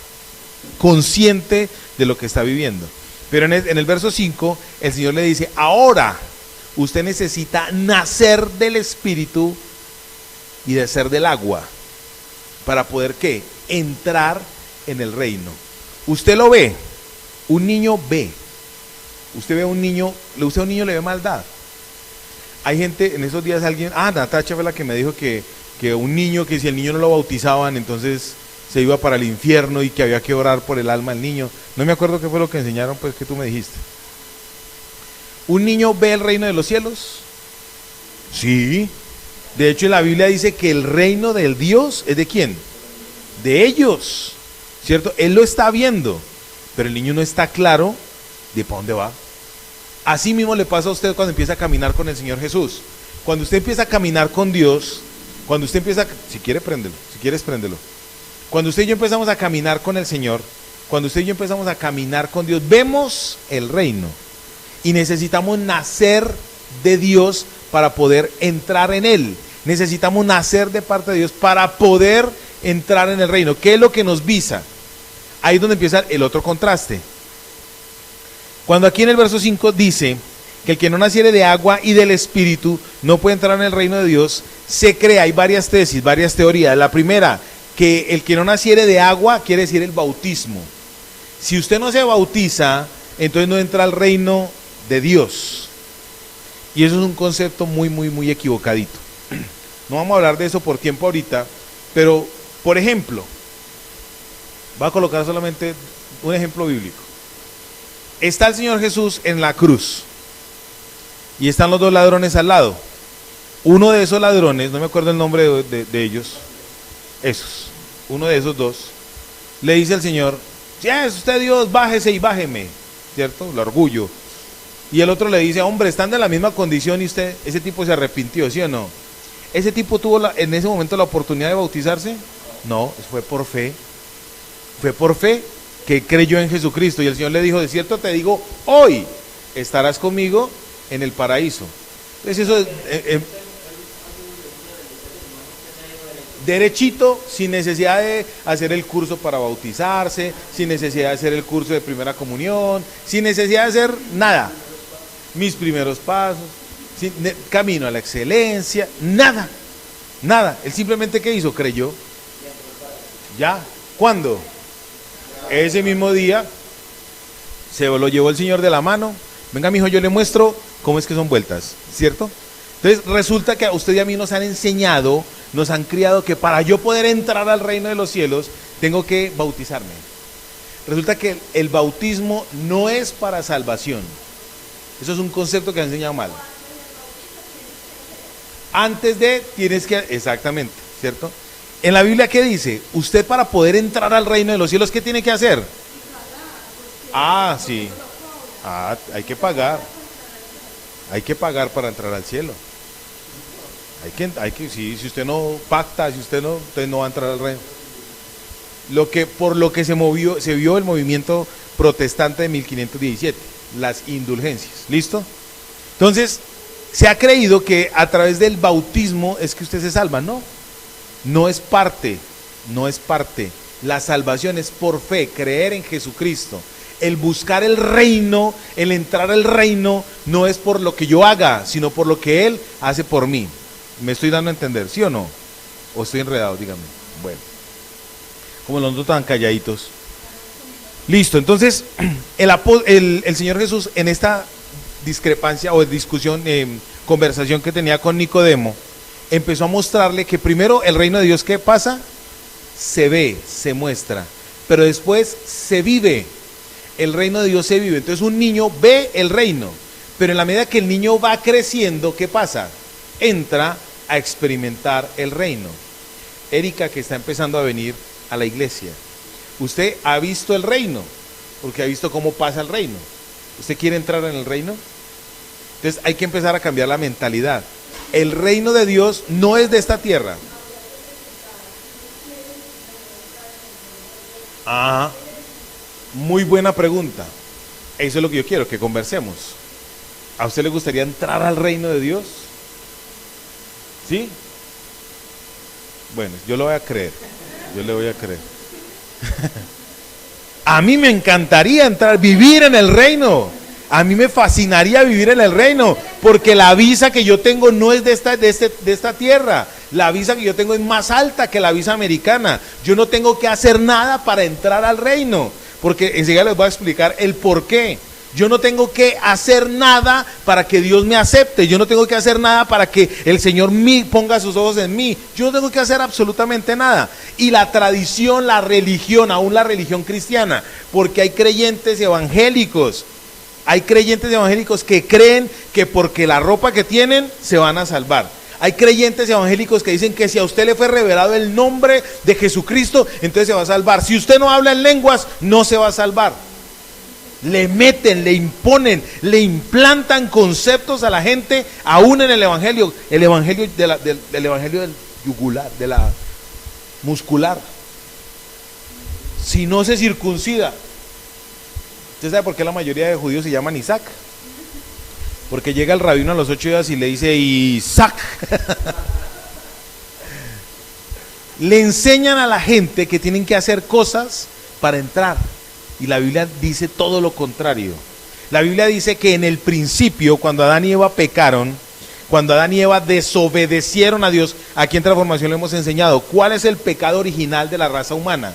consciente de lo que está viviendo. Pero en el verso 5, el Señor le dice, ahora usted necesita nacer del Espíritu y de ser del agua, para poder ¿qué? Entrar en el reino. Usted lo ve, un niño ve. Usted ve a un niño, usted a un niño le ve maldad. Hay gente, en esos días alguien, Natacha fue la que me dijo que un niño, que si el niño no lo bautizaban, entonces se iba para el infierno y que había que orar por el alma del niño. No me acuerdo qué fue lo que enseñaron, pues, que tú me dijiste. ¿Un niño ve el reino de los cielos? Sí. De hecho, la Biblia dice que el reino del Dios es ¿de quién? De ellos, ¿cierto? Él lo está viendo, pero el niño no está claro de para dónde va. Así mismo le pasa a usted cuando empieza a caminar con el Señor Jesús. Cuando usted empieza a caminar con Dios, cuando usted empieza, si quiere préndelo, si quieres préndelo. Cuando usted y yo empezamos a caminar con el Señor, cuando usted y yo empezamos a caminar con Dios, vemos el reino y necesitamos nacer de Dios para poder entrar en Él. Necesitamos nacer de parte de Dios para poder entrar en el reino. ¿Qué es lo que nos visa? Ahí es donde empieza el otro contraste. Cuando aquí en el verso 5 dice que el que no naciere de agua y del Espíritu no puede entrar en el reino de Dios, se cree, hay varias tesis, varias teorías. La primera, que el que no naciere de agua quiere decir el bautismo. Si usted no se bautiza, entonces no entra al reino de Dios. Y eso es un concepto muy equivocadito. No vamos a hablar de eso por tiempo ahorita, pero, por ejemplo, voy a colocar solamente un ejemplo bíblico. Está el Señor Jesús en la cruz y están los dos ladrones al lado. Uno de esos ladrones, no me acuerdo el nombre de ellos, uno de esos dos, le dice al Señor: si es usted Dios, bájese y bájeme, ¿cierto? El orgullo. Y el otro le dice: hombre, están de la misma condición y ese tipo se arrepintió, ¿sí o no? ¿Ese tipo tuvo en ese momento la oportunidad de bautizarse? No, fue por fe. Fue por fe que creyó en Jesucristo. Y el Señor le dijo: de cierto te digo, hoy estarás conmigo en el paraíso. Entonces eso es derechito, sin necesidad de hacer el curso para bautizarse, sin necesidad de hacer el curso de primera comunión, sin necesidad de hacer nada. Mis primeros pasos, camino a la excelencia, nada. Él simplemente, ¿qué hizo? Creyó. Ya. ¿Cuándo? Ese mismo día se lo llevó el Señor de la mano. Venga, mijo, yo le muestro cómo es que son vueltas, ¿cierto? Entonces resulta que a usted y a mí nos han enseñado, nos han criado que para yo poder entrar al reino de los cielos tengo que bautizarme. Resulta que el bautismo no es para salvación. Eso es un concepto que han enseñado mal. Antes de, tienes que, exactamente, ¿cierto? En la Biblia, ¿qué dice? Usted, para poder entrar al reino de los cielos, ¿qué tiene que hacer? Sí. Hay que pagar. Hay que pagar para entrar al cielo. Si usted no pacta, si usted no, usted no va a entrar al reino. Por lo que se vio el movimiento protestante de 1517, las indulgencias. ¿Listo? Entonces, se ha creído que a través del bautismo es que usted se salva. No es parte. La salvación es por fe, creer en Jesucristo. El buscar el reino, el entrar al reino, no es por lo que yo haga, sino por lo que Él hace por mí. ¿Me estoy dando a entender, sí o no? ¿O estoy enredado? Dígame. Bueno, como los dos tan calladitos. Listo, entonces, el Señor Jesús, en esta discrepancia o discusión, conversación que tenía con Nicodemo, empezó a mostrarle que primero el reino de Dios, ¿qué pasa? Se ve, se muestra, pero después se vive. El reino de Dios se vive. Entonces un niño ve el reino, pero en la medida que el niño va creciendo, ¿qué pasa? Entra a experimentar el reino. Erika, que está empezando a venir a la iglesia, usted ha visto el reino, porque ha visto cómo pasa el reino. ¿Usted quiere entrar en el reino? Entonces hay que empezar a cambiar la mentalidad. El reino de Dios no es de esta tierra. Muy buena pregunta. Eso es lo que yo quiero, que conversemos. ¿A usted le gustaría entrar al reino de Dios? ¿Sí? Bueno, yo lo voy a creer. Yo le voy a creer. A mí me encantaría entrar, vivir en el reino. A mí me fascinaría vivir en el reino, porque la visa que yo tengo no es de esta tierra. La visa que yo tengo es más alta que la visa americana. Yo no tengo que hacer nada para entrar al reino, porque enseguida les voy a explicar el por qué. Yo no tengo que hacer nada para que Dios me acepte. Yo no tengo que hacer nada para que el Señor ponga sus ojos en mí. Yo no tengo que hacer absolutamente nada. Y la tradición, la religión, aún la religión cristiana, porque hay creyentes evangélicos. Hay creyentes evangélicos que creen que porque la ropa que tienen se van a salvar. Hay creyentes evangélicos que dicen que si a usted le fue revelado el nombre de Jesucristo, entonces se va a salvar. Si usted no habla en lenguas, no se va a salvar. Le meten, le imponen, le implantan conceptos a la gente, aún en el evangelio del evangelio del yugular, de la muscular. Si no se circuncida. ¿Usted sabe por qué la mayoría de judíos se llaman Isaac? Porque llega el rabino a los 8 días y le dice Isaac. Le enseñan a la gente que tienen que hacer cosas para entrar. Y la Biblia dice todo lo contrario. La Biblia dice que en el principio, cuando Adán y Eva pecaron, cuando Adán y Eva desobedecieron a Dios, aquí en Transformación le hemos enseñado, ¿cuál es el pecado original de la raza humana?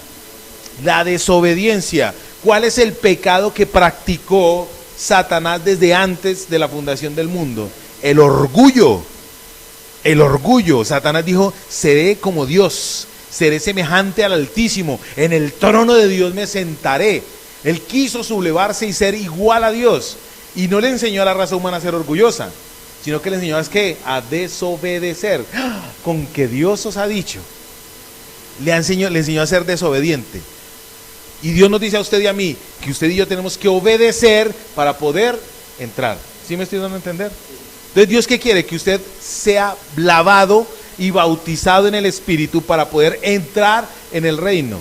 La desobediencia. ¿Cuál es el pecado que practicó Satanás desde antes de la fundación del mundo? El orgullo. El orgullo. Satanás dijo, seré como Dios, seré semejante al Altísimo, en el trono de Dios me sentaré. Él quiso sublevarse y ser igual a Dios, y no le enseñó a la raza humana a ser orgullosa, sino que le enseñó a desobedecer. Con que Dios os ha dicho, le enseñó a ser desobediente. Y Dios nos dice a usted y a mí que usted y yo tenemos que obedecer para poder entrar. ¿Sí me estoy dando a entender? Entonces, ¿Dios qué quiere? Que usted sea lavado y bautizado en el Espíritu para poder entrar en el reino.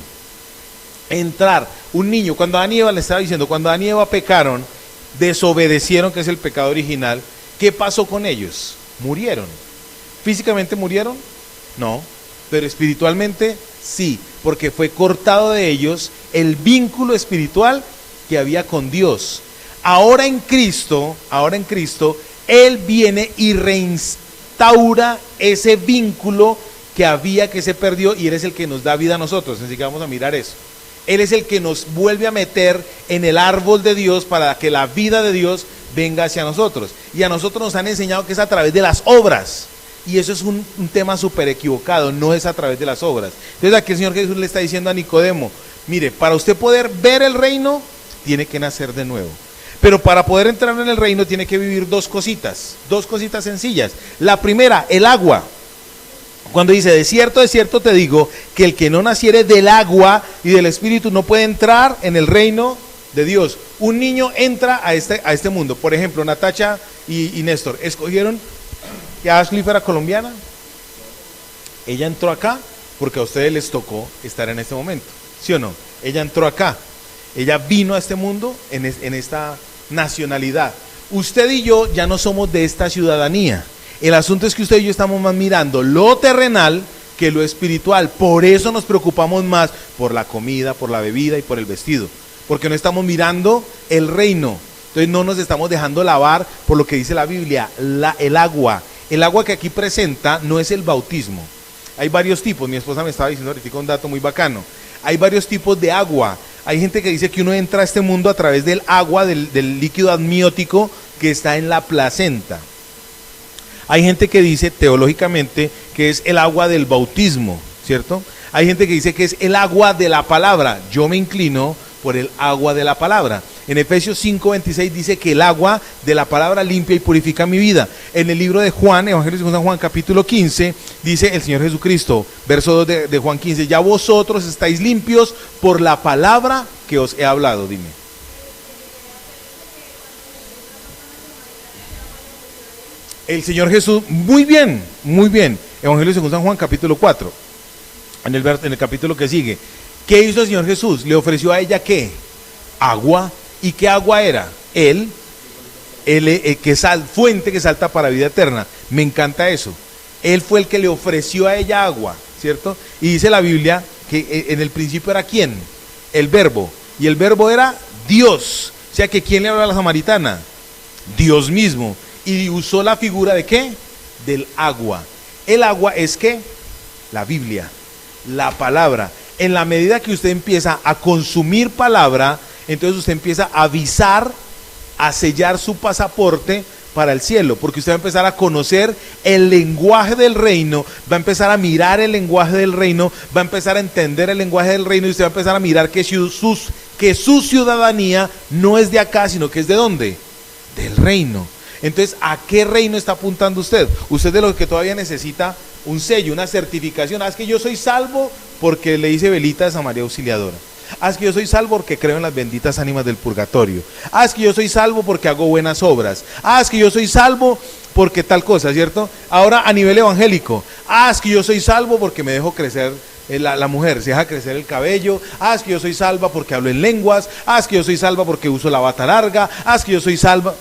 Entrar. Un niño, cuando Adán y Eva, le estaba diciendo, cuando Adán y Eva pecaron, desobedecieron, que es el pecado original, ¿qué pasó con ellos? Murieron. ¿Físicamente murieron? No, pero espiritualmente sí, porque fue cortado de ellos el vínculo espiritual que había con Dios. Ahora en Cristo, Él viene y reinstaura ese vínculo que se perdió, y Él es el que nos da vida a nosotros. Así que vamos a mirar eso. Él es el que nos vuelve a meter en el árbol de Dios para que la vida de Dios venga hacia nosotros. Y a nosotros nos han enseñado que es a través de las obras. Y eso es un tema súper equivocado, no es a través de las obras. Entonces aquí el Señor Jesús le está diciendo a Nicodemo, mire, para usted poder ver el reino, tiene que nacer de nuevo. Pero para poder entrar en el reino tiene que vivir dos cositas sencillas. La primera, el agua. Cuando dice, de cierto te digo, que el que no naciere del agua y del Espíritu no puede entrar en el reino de Dios. Un niño entra a este mundo. Por ejemplo, Natacha y Néstor escogieron que Ashley fuera colombiana. Ella entró acá porque a ustedes les tocó estar en este momento, ¿sí o no? Ella entró acá, ella vino a este mundo en esta nacionalidad. Usted y yo ya no somos de esta ciudadanía. El asunto es que usted y yo estamos más mirando lo terrenal que lo espiritual. Por eso nos preocupamos más por la comida, por la bebida y por el vestido, porque no estamos mirando el reino. Entonces no nos estamos dejando lavar por lo que dice la Biblia, el agua. El agua que aquí presenta no es el bautismo. Hay varios tipos. Mi esposa me estaba diciendo ahorita un dato muy bacano. Hay varios tipos de agua. Hay gente que dice que uno entra a este mundo a través del agua, del líquido amniótico que está en la placenta. Hay gente que dice teológicamente que es el agua del bautismo, ¿cierto? Hay gente que dice que es el agua de la palabra. Yo me inclino por el agua de la palabra. En Efesios 5:26 dice que el agua de la palabra limpia y purifica mi vida. En el libro de Juan, Evangelio según San Juan, capítulo 15, dice el Señor Jesucristo, verso 2 de Juan 15, ya vosotros estáis limpios por la palabra que os he hablado. Dime. El Señor Jesús, muy bien, Evangelio según San Juan, capítulo 4, en el capítulo que sigue. ¿Qué hizo el Señor Jesús? Le ofreció a ella, ¿qué? Agua. ¿Y qué agua era? Fuente que salta para vida eterna. Me encanta eso. Él fue el que le ofreció a ella agua, ¿cierto? Y dice la Biblia que en el principio era ¿quién? El verbo. Y el verbo era Dios. O sea que ¿quién le habló a la samaritana? Dios mismo. Y usó la figura de ¿qué? Del agua. El agua es ¿qué? La Biblia, la palabra. En la medida que usted empieza a consumir palabra, entonces usted empieza a avisar, a sellar su pasaporte para el cielo, porque usted va a empezar a conocer el lenguaje del reino, va a empezar a mirar el lenguaje del reino, va a empezar a entender el lenguaje del reino, y usted va a empezar a mirar que su ciudadanía no es de acá, sino que es ¿de dónde? Del reino. Entonces, ¿a qué reino está apuntando usted? Usted de lo que todavía necesita un sello, una certificación. Es que yo soy salvo porque le hice velitas a María Auxiliadora. Es que yo soy salvo porque creo en las benditas ánimas del purgatorio. Es que yo soy salvo porque hago buenas obras. Es que yo soy salvo porque tal cosa, ¿cierto? Ahora a nivel evangélico. Es que yo soy salvo porque me dejo crecer la mujer, se deja crecer el cabello. Es que yo soy salva porque hablo en lenguas. Es que yo soy salva porque uso la bata larga. Es que yo soy salva.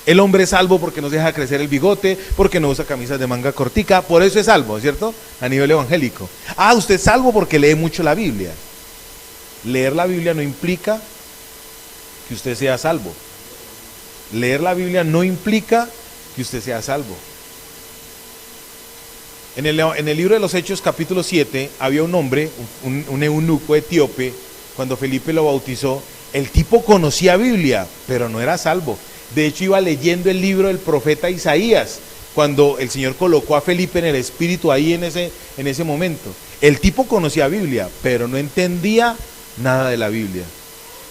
El hombre es salvo porque no se deja crecer el bigote, porque no usa camisas de manga cortica, por eso es salvo, ¿cierto? A nivel evangélico. Usted es salvo porque lee mucho la Biblia. Leer la Biblia no implica que usted sea salvo. Leer la Biblia no implica que usted sea salvo. En el libro de los Hechos, capítulo 7, había un hombre, un eunuco etíope, cuando Felipe lo bautizó. El tipo conocía Biblia, pero no era salvo. De hecho, iba leyendo el libro del profeta Isaías, cuando el Señor colocó a Felipe en el Espíritu ahí en ese momento. El tipo conocía Biblia, pero no entendía nada de la Biblia.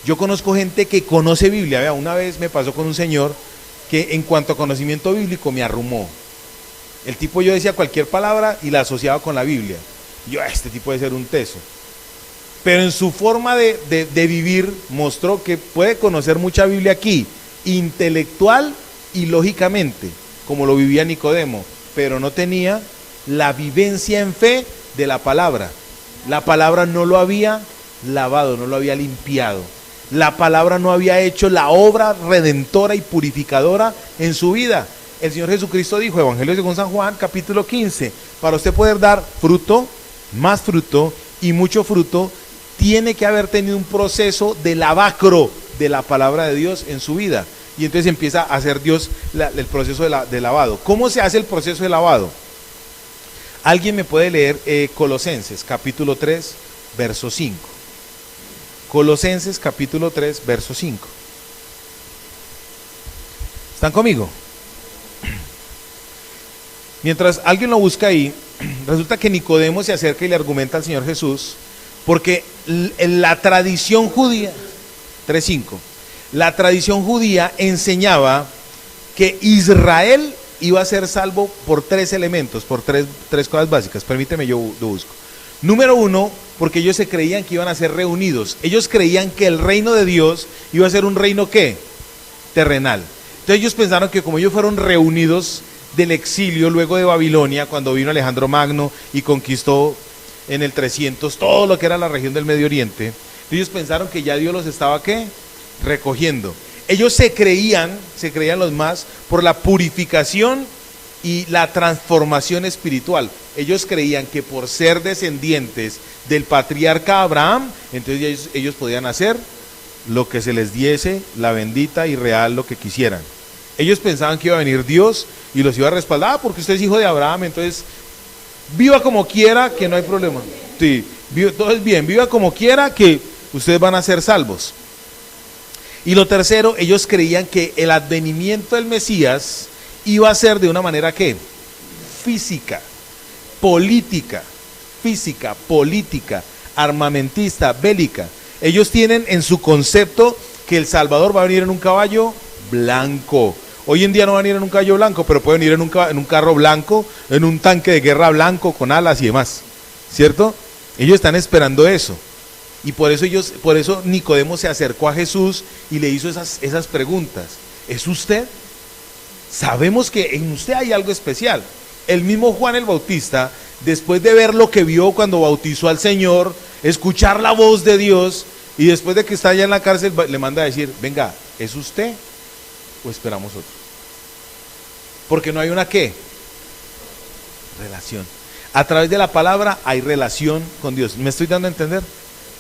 Yo conozco gente que conoce Biblia. Vea, una vez me pasó con un señor que en cuanto a conocimiento bíblico me arrumó. El tipo, yo decía cualquier palabra y la asociaba con la Biblia. Yo, este tipo debe ser un teso. Pero en su forma de vivir mostró que puede conocer mucha Biblia aquí, intelectual y lógicamente, como lo vivía Nicodemo, pero no tenía la vivencia en fe de la palabra. La palabra no lo había lavado, no lo había limpiado. La palabra no había hecho la obra redentora y purificadora en su vida. El Señor Jesucristo dijo, Evangelio según San Juan, capítulo 15, para usted poder dar fruto, más fruto y mucho fruto, tiene que haber tenido un proceso de lavacro de la palabra de Dios en su vida. Y entonces empieza a hacer Dios el proceso de lavado. ¿Cómo se hace el proceso de lavado? ¿Alguien me puede leer Colosenses capítulo 3, verso 5? Colosenses capítulo 3, verso 5. ¿Están conmigo? Mientras alguien lo busca ahí, resulta que Nicodemo se acerca y le argumenta al Señor Jesús, porque en la tradición judía, 3:5, la tradición judía enseñaba que Israel iba a ser salvo por tres elementos, por tres cosas básicas. Permíteme, yo busco. Número uno, porque ellos se creían que iban a ser reunidos. Ellos creían que el reino de Dios iba a ser un reino, ¿qué? Terrenal. Entonces ellos pensaron que como ellos fueron reunidos del exilio luego de Babilonia, cuando vino Alejandro Magno y conquistó en el 300 todo lo que era la región del Medio Oriente, ellos pensaron que ya Dios los estaba, ¿qué? Recogiendo. Ellos se creían los más por la purificación y la transformación espiritual. Ellos creían que por ser descendientes del patriarca Abraham, entonces ellos podían hacer lo que se les diese la bendita y real lo que quisieran. Ellos pensaban que iba a venir Dios y los iba a respaldar, porque usted es hijo de Abraham, entonces viva como quiera, que no hay problema. Sí, todo es bien, viva como quiera, que ustedes van a ser salvos. Y lo tercero, ellos creían que el advenimiento del Mesías iba a ser de una manera, ¿qué? Física, política, armamentista, bélica. Ellos tienen en su concepto que el Salvador va a venir en un caballo blanco. Hoy en día no va a venir en un caballo blanco, pero puede venir en un carro blanco, en un tanque de guerra blanco, con alas y demás, ¿cierto? Ellos están esperando eso. Y por eso Nicodemo se acercó a Jesús y le hizo esas preguntas. ¿Es usted? Sabemos que en usted hay algo especial. El mismo Juan el Bautista, después de ver lo que vio cuando bautizó al Señor, escuchar la voz de Dios, y después de que está allá en la cárcel, le manda a decir, venga, ¿es usted o esperamos otro? Porque no hay una, ¿qué? Relación. A través de la palabra hay relación con Dios. ¿Me estoy dando a entender?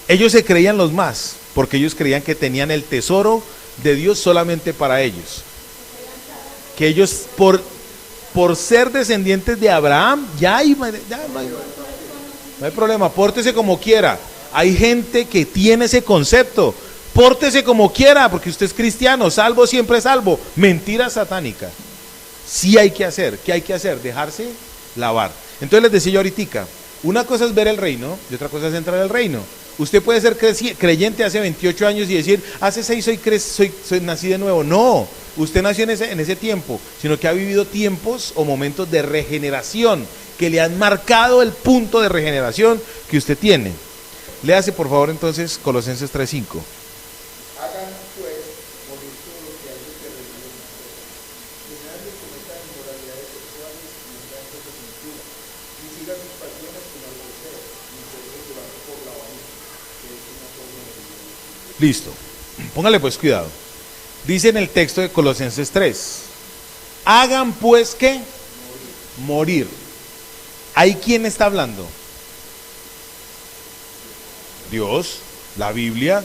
Ellos se creían los más, porque ellos creían que tenían el tesoro de Dios solamente para ellos. Que ellos, por ser descendientes de Abraham, no hay problema, pórtese como quiera. Hay gente que tiene ese concepto, pórtese como quiera, porque usted es cristiano, salvo siempre salvo. Mentira satánica. Sí hay que hacer, ¿qué hay que hacer? Dejarse lavar. Entonces les decía yo ahorita, una cosa es ver el reino y otra cosa es entrar al reino. Usted puede ser creyente hace 28 años y decir, hace 6 soy nací de nuevo. No, usted nació en ese tiempo, sino que ha vivido tiempos o momentos de regeneración que le han marcado el punto de regeneración que usted tiene. Léase por favor entonces Colosenses 3:5. Hagan pues morir todo lo que hay de terrenal en nosotros, que nadie cometa inmoralidades sexuales ni actos de impura, ni siga sus pasiones como el deseo, ni se deje llevar por la vanidad, que es una forma de vivir. Listo, póngale pues cuidado. Dice en el texto de Colosenses 3, hagan pues ¿qué? Morir. ¿Ahí quién está hablando? Dios, la Biblia.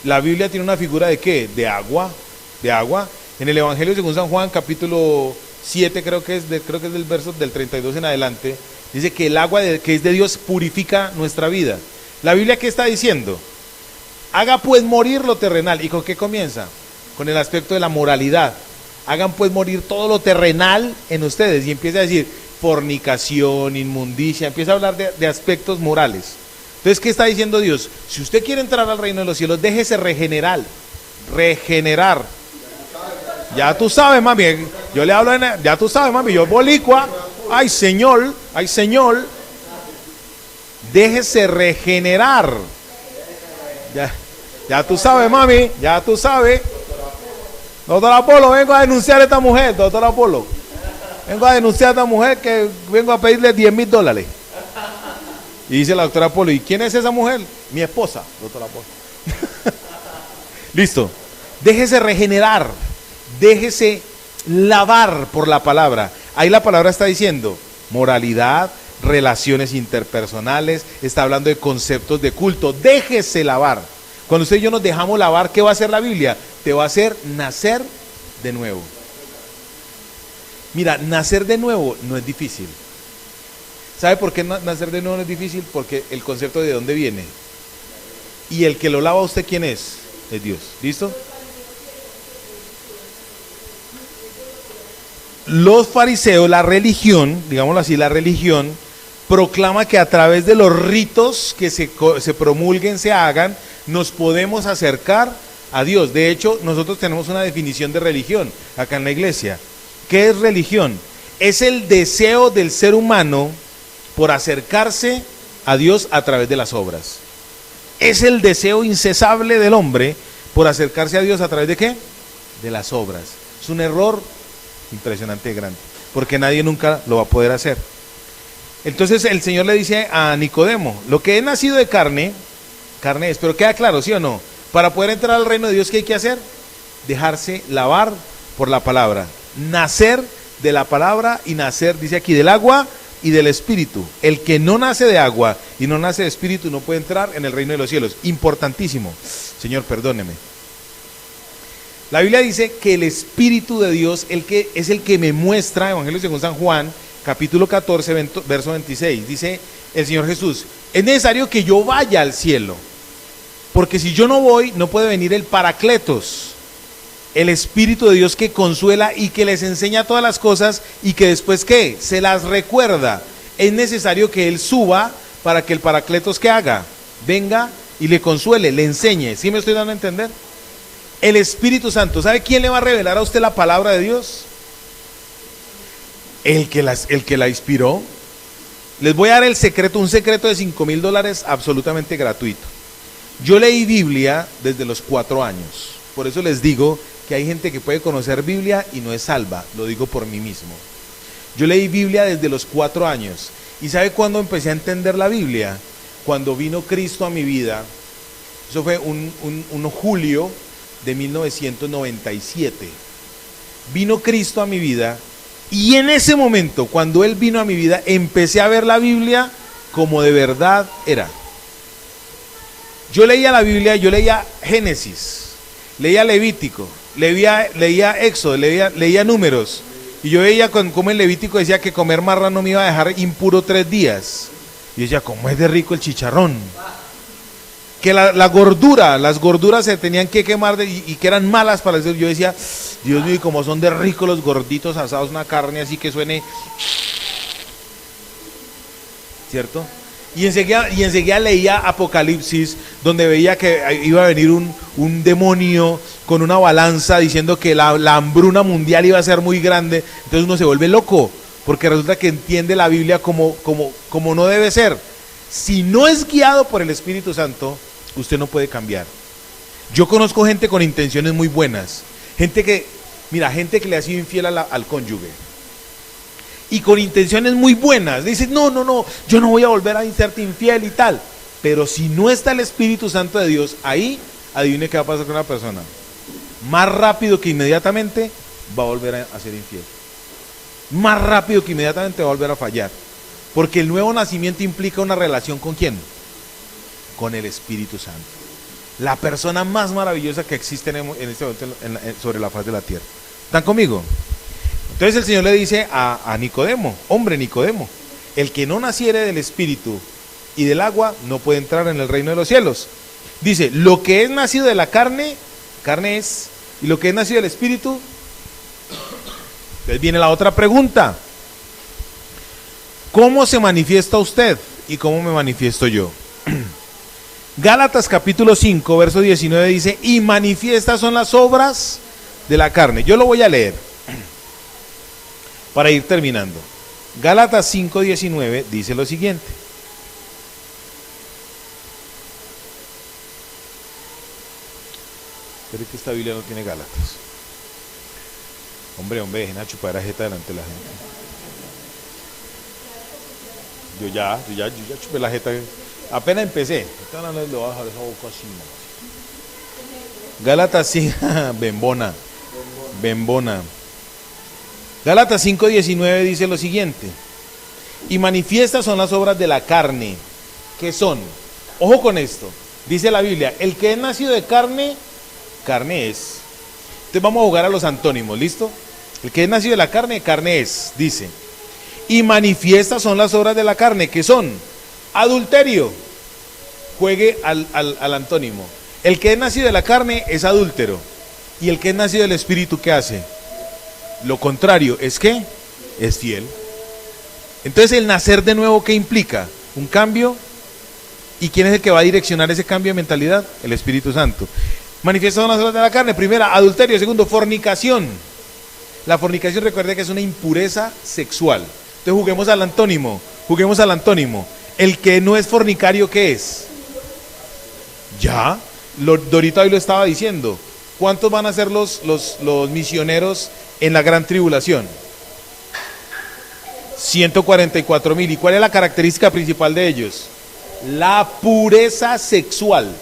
La Biblia tiene una figura de ¿qué? De agua. En el Evangelio según San Juan, capítulo 7, creo que es del verso del 32 en adelante, dice que el agua que es de Dios purifica nuestra vida. ¿La Biblia qué está diciendo? Haga pues morir lo terrenal. ¿Y con qué comienza? Con el aspecto de la moralidad. Hagan pues morir todo lo terrenal en ustedes. Y empieza a decir fornicación, inmundicia, empieza a hablar de aspectos morales. Entonces, ¿qué está diciendo Dios? Si usted quiere entrar al reino de los cielos, déjese regenerar. Ya tú sabes, mami, yo le hablo, ya tú sabes, mami, yo bolicua. Ay, Señor, déjese regenerar. Ya tú sabes, mami, ya tú sabes. Doctor Apolo, vengo a denunciar a esta mujer, doctor Apolo. Vengo a denunciar a esta mujer que vengo a pedirle $10,000. Y dice la doctora Apolo, ¿y quién es esa mujer? Mi esposa, doctor Apolo. Listo. Déjese regenerar, déjese lavar por la palabra. Ahí la palabra está diciendo moralidad, relaciones interpersonales, está hablando de conceptos de culto. Déjese lavar. Cuando usted y yo nos dejamos lavar, ¿qué va a hacer la Biblia? Te va a hacer nacer de nuevo. Mira, nacer de nuevo no es difícil. ¿Sabe por qué nacer de nuevo no es difícil? Porque el concepto de dónde viene. Y el que lo lava a usted, ¿quién es? Es Dios. ¿Listo? Los fariseos, la religión, digámoslo así, la religión proclama que a través de los ritos que se promulguen, se hagan, nos podemos acercar a Dios. De hecho, nosotros tenemos una definición de religión acá en la iglesia. ¿Qué es religión? Es el deseo del ser humano por acercarse a Dios a través de las obras. Es el deseo incesable del hombre por acercarse a Dios a través de ¿qué? De las obras. Es un error impresionante y grande, porque nadie nunca lo va a poder hacer. Entonces el Señor le dice a Nicodemo, lo que es nacido de carne es, pero queda claro, ¿sí o no? Para poder entrar al reino de Dios, ¿qué hay que hacer? Dejarse lavar por la palabra, nacer de la palabra y nacer, dice aquí, del agua y del espíritu. El que no nace de agua y no nace de espíritu no puede entrar en el reino de los cielos. Importantísimo. Señor, perdóneme. La Biblia dice que el Espíritu de Dios es el que me muestra, Evangelio según San Juan, capítulo 14, verso 26, dice el Señor Jesús, es necesario que yo vaya al cielo, porque si yo no voy, no puede venir el Paracletos, el Espíritu de Dios que consuela y que les enseña todas las cosas y que después, ¿qué? Se las recuerda. Es necesario que Él suba para que el Paracletos, ¿qué haga? Venga y le consuele, le enseñe. ¿Sí me estoy dando a entender? El Espíritu Santo, ¿sabe quién le va a revelar a usted la palabra de Dios? El que la inspiró. Les voy a dar el secreto, un secreto de $5,000 absolutamente gratuito. Yo leí Biblia desde los 4 años. Por eso les digo que hay gente que puede conocer Biblia y no es salva. Lo digo por mí mismo. Yo leí Biblia desde los 4 años. ¿Y sabe cuándo empecé a entender la Biblia? Cuando vino Cristo a mi vida. Eso fue un julio de 1997. Vino Cristo a mi vida y en ese momento, cuando Él vino a mi vida, empecé a ver la Biblia como de verdad era. Yo leía la Biblia, yo leía Génesis, leía Levítico, leía Éxodo, leía Números, y yo veía como el Levítico decía que comer marrano me iba a dejar impuro 3 días. Y yo decía, ¿cómo es de rico el chicharrón? Que las gorduras se tenían que quemar y que eran malas para el ser. Yo decía, Dios mío, como son de ricos los gorditos asados, una carne así que suene, ¿cierto? Y enseguida leía Apocalipsis, donde veía que iba a venir un demonio con una balanza diciendo que la hambruna mundial iba a ser muy grande. Entonces uno se vuelve loco, porque resulta que entiende la Biblia como no debe ser. Si no es guiado por el Espíritu Santo, usted no puede cambiar. Yo conozco gente con intenciones muy buenas, gente que le ha sido infiel al cónyuge, y con intenciones muy buenas, dice, no, yo no voy a volver a serte infiel y tal, pero si no está el Espíritu Santo de Dios, ahí, adivine qué va a pasar con una persona, más rápido que inmediatamente va a volver a ser infiel, más rápido que inmediatamente va a volver a fallar, porque el nuevo nacimiento implica una relación ¿con quién? Con el Espíritu Santo, la persona más maravillosa que existe en este momento sobre la faz de la tierra. ¿Están conmigo? Entonces el Señor le dice a Nicodemo, hombre Nicodemo, el que no naciere del Espíritu y del agua no puede entrar en el reino de los cielos. Dice, lo que es nacido de la carne, carne es, y lo que es nacido del Espíritu. Entonces viene la otra pregunta. ¿Cómo se manifiesta usted y cómo me manifiesto yo? Gálatas capítulo 5, verso 19 dice, y manifiestas son las obras de la carne. Yo lo voy a leer para ir terminando. Gálatas 5, 19 dice lo siguiente. Pero que esta Biblia no tiene Gálatas. Hombre, dejen a chupar a jeta delante de la gente. Yo ya chupé la jeta. Apenas empecé. Gálatas 5, bembona. Gálatas 5:19 dice lo siguiente. Y manifiestas son las obras de la carne, que son, ojo con esto, dice la Biblia, el que es nacido de carne, carne es. Entonces vamos a jugar a los antónimos, ¿listo? El que es nacido de la carne, carne es, dice. Y manifiestas son las obras de la carne, que son adulterio. Juegue al antónimo. El que es nacido de la carne es adúltero. Y el que es nacido del Espíritu, ¿qué hace? Lo contrario, ¿es qué? Es fiel. Entonces el nacer de nuevo, ¿qué implica? Un cambio. ¿Y quién es el que va a direccionar ese cambio de mentalidad? El Espíritu Santo. Manifiestas son las obras de la carne. Primera, adulterio. Segundo, fornicación. La fornicación, recuerde que es una impureza sexual. Entonces juguemos al antónimo. El que no es fornicario, ¿qué es? Ya, Dorito ahí lo estaba diciendo. ¿Cuántos van a ser los misioneros en la gran tribulación? 144,000. ¿Y cuál es la característica principal de ellos? La pureza sexual.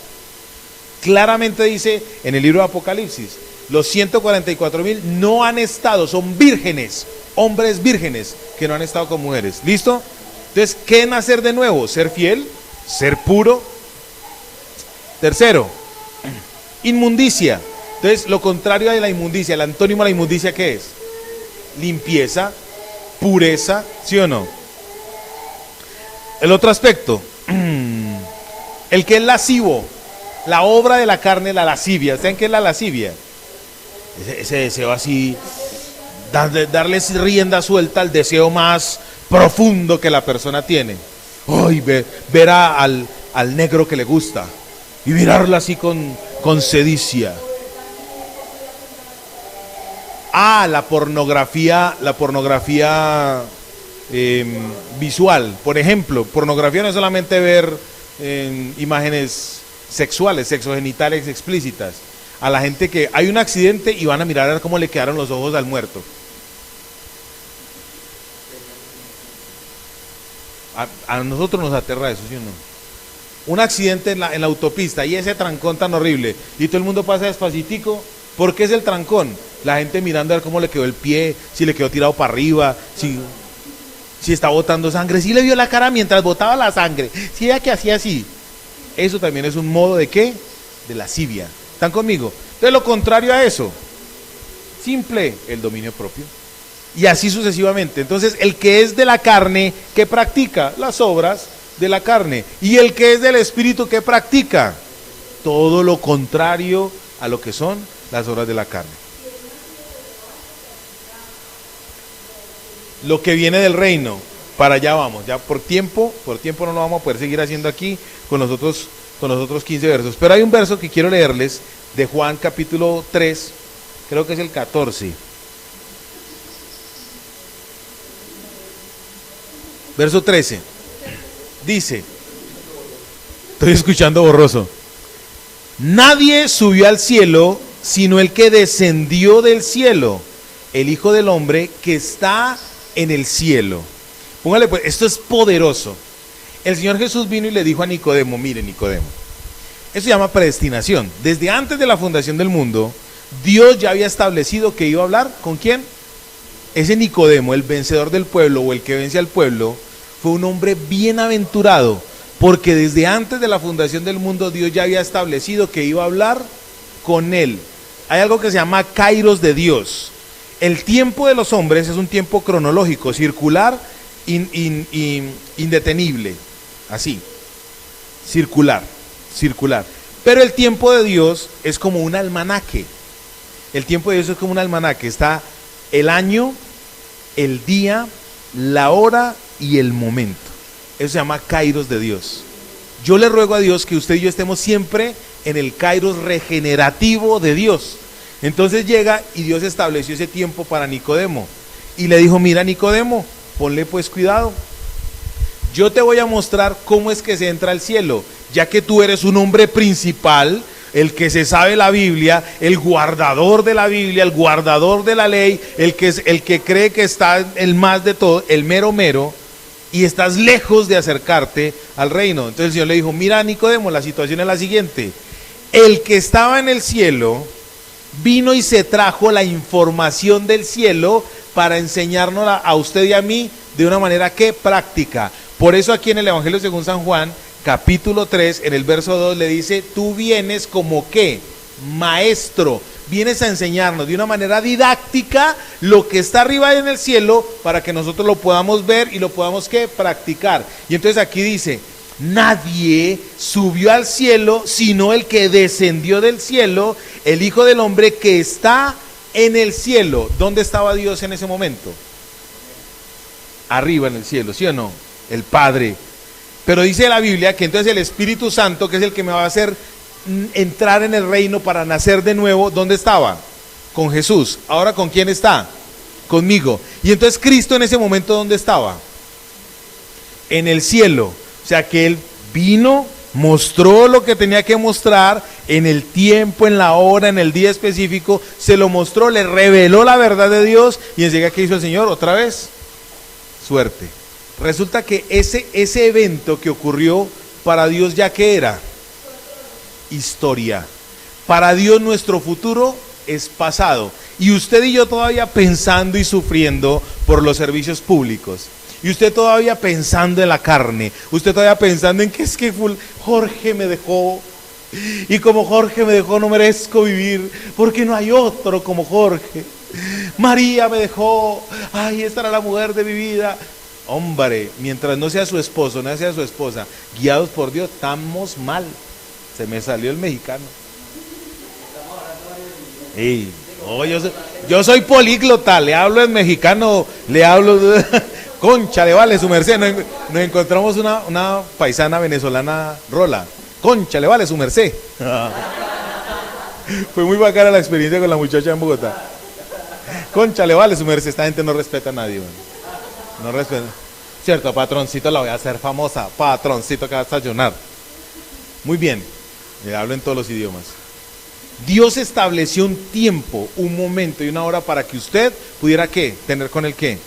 Claramente dice en el libro de Apocalipsis, los 144,000 no han estado, son vírgenes, hombres vírgenes que no han estado con mujeres. ¿Listo? Entonces, ¿qué nacer de nuevo? Ser fiel, ser puro. Tercero, inmundicia. Entonces, lo contrario de la inmundicia, el antónimo de la inmundicia, ¿qué es? Limpieza, pureza, ¿sí o no? El otro aspecto, el que es lascivo, la obra de la carne, la lascivia. ¿Saben qué es la lascivia? Ese deseo así, darles rienda suelta al deseo más profundo que la persona tiene. Ay, ver al negro que le gusta y mirarla así con sedicia. La pornografía visual. Por ejemplo, pornografía no es solamente ver imágenes sexuales, sexogenitales explícitas. A la gente que hay un accidente y van a mirar a ver cómo le quedaron los ojos al muerto. A nosotros nos aterra eso, ¿sí o no? Un accidente en la autopista y ese trancón tan horrible y todo el mundo pasa despacitico. ¿Por qué es el trancón? La gente mirando a ver cómo le quedó el pie, si le quedó tirado para arriba, si está botando sangre, si le vio la cara mientras botaba la sangre, si ella que hacía así. Eso también es un modo de ¿qué? De lascivia. ¿Están conmigo? Entonces lo contrario a eso, simple, el dominio propio. Y así sucesivamente. Entonces el que es de la carne, ¿qué practica? Las obras de la carne. Y el que es del Espíritu, ¿qué practica? Todo lo contrario a lo que son las obras de la carne. Lo que viene del reino, para allá vamos. Ya por tiempo no lo vamos a poder seguir haciendo aquí con los otros 15 versos. Pero hay un verso que quiero leerles de Juan capítulo 3, creo que es el 14. Verso 13. Dice, estoy escuchando borroso. Nadie subió al cielo sino el que descendió del cielo, el Hijo del Hombre que está en el cielo. Póngale pues, esto es poderoso. El Señor Jesús vino y le dijo a Nicodemo, mire Nicodemo, eso se llama predestinación. Desde antes de la fundación del mundo, Dios ya había establecido que iba a hablar ¿con quién? Ese Nicodemo, el vencedor del pueblo o el que vence al pueblo, fue un hombre bienaventurado, porque desde antes de la fundación del mundo Dios ya había establecido que iba a hablar con él. Hay algo que se llama kairos de Dios. El tiempo de los hombres es un tiempo cronológico, circular, indetenible, así, circular. Pero el tiempo de Dios es como un almanaque. El tiempo de Dios es como un almanaque. Está el año, el día, la hora y el momento. Eso se llama Kairos de Dios. Yo le ruego a Dios que usted y yo estemos siempre en el Kairos regenerativo de Dios. Entonces llega y Dios estableció ese tiempo para Nicodemo. Y le dijo, mira Nicodemo, ponle pues cuidado. Yo te voy a mostrar cómo es que se entra al cielo, ya que tú eres un hombre principal, el que se sabe la Biblia, el guardador de la Biblia, el guardador de la ley, el que cree que está el más de todo, el mero mero, y estás lejos de acercarte al reino. Entonces el Señor le dijo, mira Nicodemo, la situación es la siguiente. El que estaba en el cielo vino y se trajo la información del cielo para enseñarnos a usted y a mí de una manera que práctica. Por eso aquí en el Evangelio según San Juan, capítulo 3, en el verso 2 le dice, tú vienes como ¿qué? Maestro, vienes a enseñarnos de una manera didáctica lo que está arriba en el cielo para que nosotros lo podamos ver y lo podamos ¿qué? Practicar. Y entonces aquí dice, nadie subió al cielo sino el que descendió del cielo, el Hijo del Hombre que está en el cielo. ¿Dónde estaba Dios en ese momento? Arriba en el cielo, ¿sí o no? El Padre. Pero dice la Biblia que entonces el Espíritu Santo, que es el que me va a hacer entrar en el reino para nacer de nuevo, ¿dónde estaba? Con Jesús. ¿Ahora con quién está? Conmigo. Y entonces Cristo en ese momento, ¿dónde estaba? En el cielo. O sea que Él vino, mostró lo que tenía que mostrar en el tiempo, en la hora, en el día específico, se lo mostró, le reveló la verdad de Dios y enseguida que hizo el Señor otra vez, suerte. Resulta que ese evento que ocurrió para Dios ya que era historia. Para Dios nuestro futuro es pasado. Y usted y yo todavía pensando y sufriendo por los servicios públicos. Y usted todavía pensando en la carne. Usted todavía pensando en que es que Jorge me dejó. Y como Jorge me dejó no merezco vivir. Porque no hay otro como Jorge. María me dejó. Ay, esta era la mujer de mi vida. Hombre, mientras no sea su esposo, no sea su esposa, guiados por Dios, estamos mal. Se me salió el mexicano. Ey, oh, yo soy políglota, le hablo en mexicano, le hablo... Concha, le vale su merced. Nos encontramos una paisana venezolana, Rola. Concha, le vale su merced. Fue muy bacana la experiencia con la muchacha en Bogotá. Concha, le vale su merced. Esta gente no respeta a nadie, man. No respeto. Cierto, patroncito, la voy a hacer famosa. Patroncito que va a desayunar. Muy bien. Le hablo en todos los idiomas. Dios estableció un tiempo, un momento y una hora para que usted pudiera ¿qué? Tener con el qué.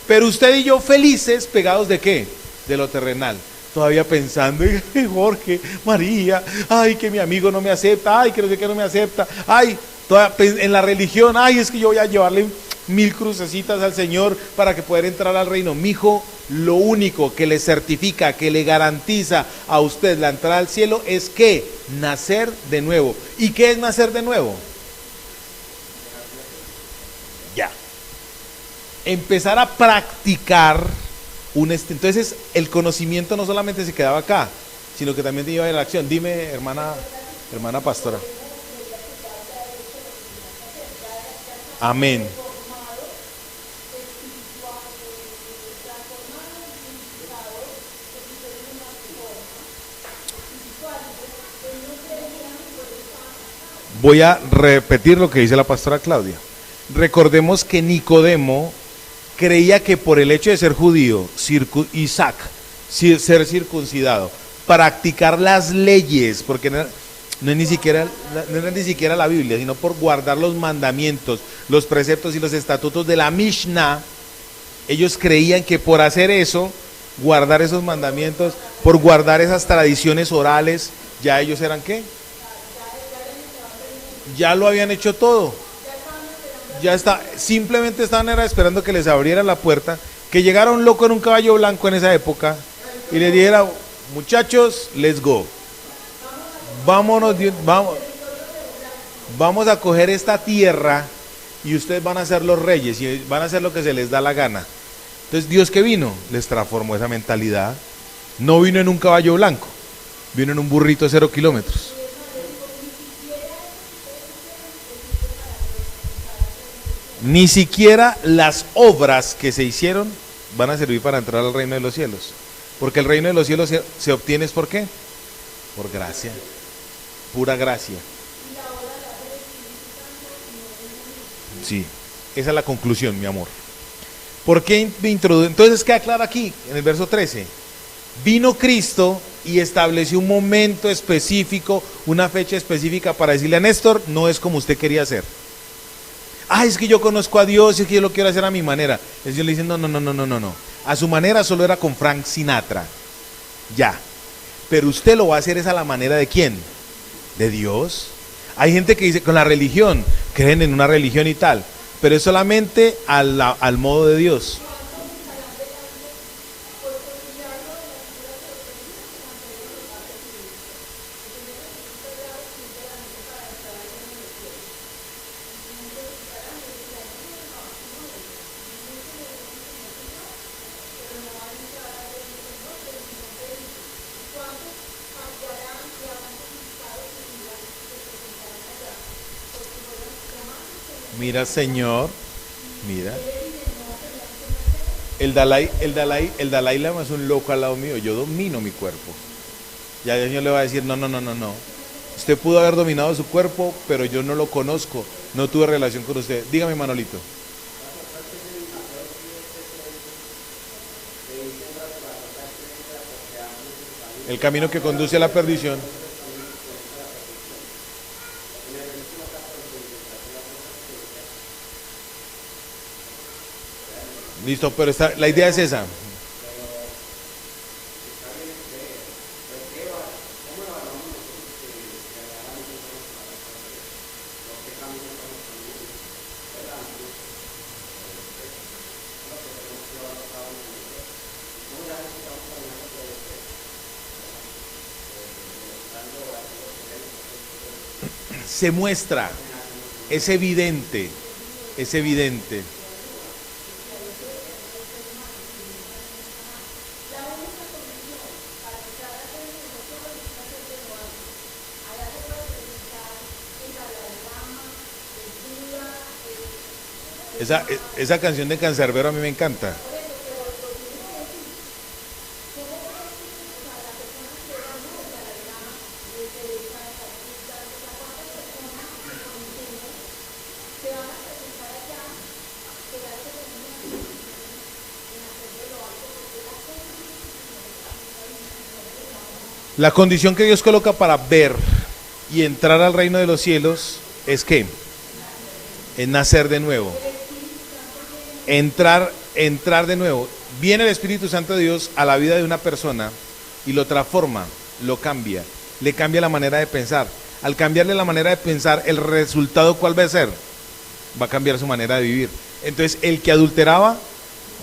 Pero usted y yo felices, pegados de qué? De lo terrenal. Todavía pensando, Jorge, María, ay, que mi amigo no me acepta, ay, que no sé qué no me acepta, ay, en la religión, ay, es que yo voy a llevarle 1000 crucecitas al Señor para que pueda entrar al reino. Mijo, lo único que le certifica, que le garantiza a usted la entrada al cielo es que nacer de nuevo. ¿Y qué es nacer de nuevo? Ya. Empezar a practicar entonces el conocimiento no solamente se quedaba acá, sino que también te lleva a la acción. Dime, hermana pastora. Amén. Voy a repetir lo que dice la pastora Claudia. Recordemos que Nicodemo creía que por el hecho de ser judío, Isaac, ser circuncidado, practicar las leyes, porque no era ni siquiera la Biblia, sino por guardar los mandamientos, los preceptos y los estatutos de la Mishnah, ellos creían que por hacer eso, guardar esos mandamientos, por guardar esas tradiciones orales, ya ellos eran ¿qué? Ya lo habían hecho todo. Ya está, simplemente estaban esperando que les abrieran la puerta, que llegara un loco en un caballo blanco en esa época y les dijera, muchachos, let's go. Vámonos, vamos a coger esta tierra y ustedes van a ser los reyes y van a hacer lo que se les da la gana. Entonces, ¿Dios qué vino? Les transformó esa mentalidad. No vino en un caballo blanco, vino en un burrito de 0 kilómetros. Ni siquiera las obras que se hicieron van a servir para entrar al reino de los cielos. Porque el reino de los cielos se obtiene, ¿es por qué? Por gracia, pura gracia. Sí, esa es la conclusión, mi amor. ¿Por qué me introduce? Entonces queda claro aquí, en el verso 13. Vino Cristo y estableció un momento específico, una fecha específica para decirle a Néstor, no es como usted quería hacer. Ah, es que yo conozco a Dios y es que yo lo quiero hacer a mi manera. El Señor le dice, no. A su manera solo era con Frank Sinatra. Ya. Pero usted lo va a hacer es a la manera de ¿quién? De Dios. Hay gente que dice, con la religión, creen en una religión y tal, pero es solamente al modo de Dios. Mira, Señor, mira. El Dalai Lama es un loco al lado mío, yo domino mi cuerpo. Ya el Señor le va a decir, no. Usted pudo haber dominado su cuerpo, pero yo no lo conozco, no tuve relación con usted. Dígame, Manolito. El camino que conduce a la perdición. Listo, pero la idea es esa. Se muestra, es evidente, es evidente. Esa canción de Cancerbero a mí me encanta. La condición que Dios coloca para ver y entrar al reino de los cielos es ¿qué? Es nacer de nuevo. Entrar de nuevo. Viene el Espíritu Santo de Dios a la vida de una persona y lo transforma, lo cambia, le cambia la manera de pensar. Al cambiarle la manera de pensar, el resultado ¿cuál va a ser? Va a cambiar su manera de vivir. Entonces el que adulteraba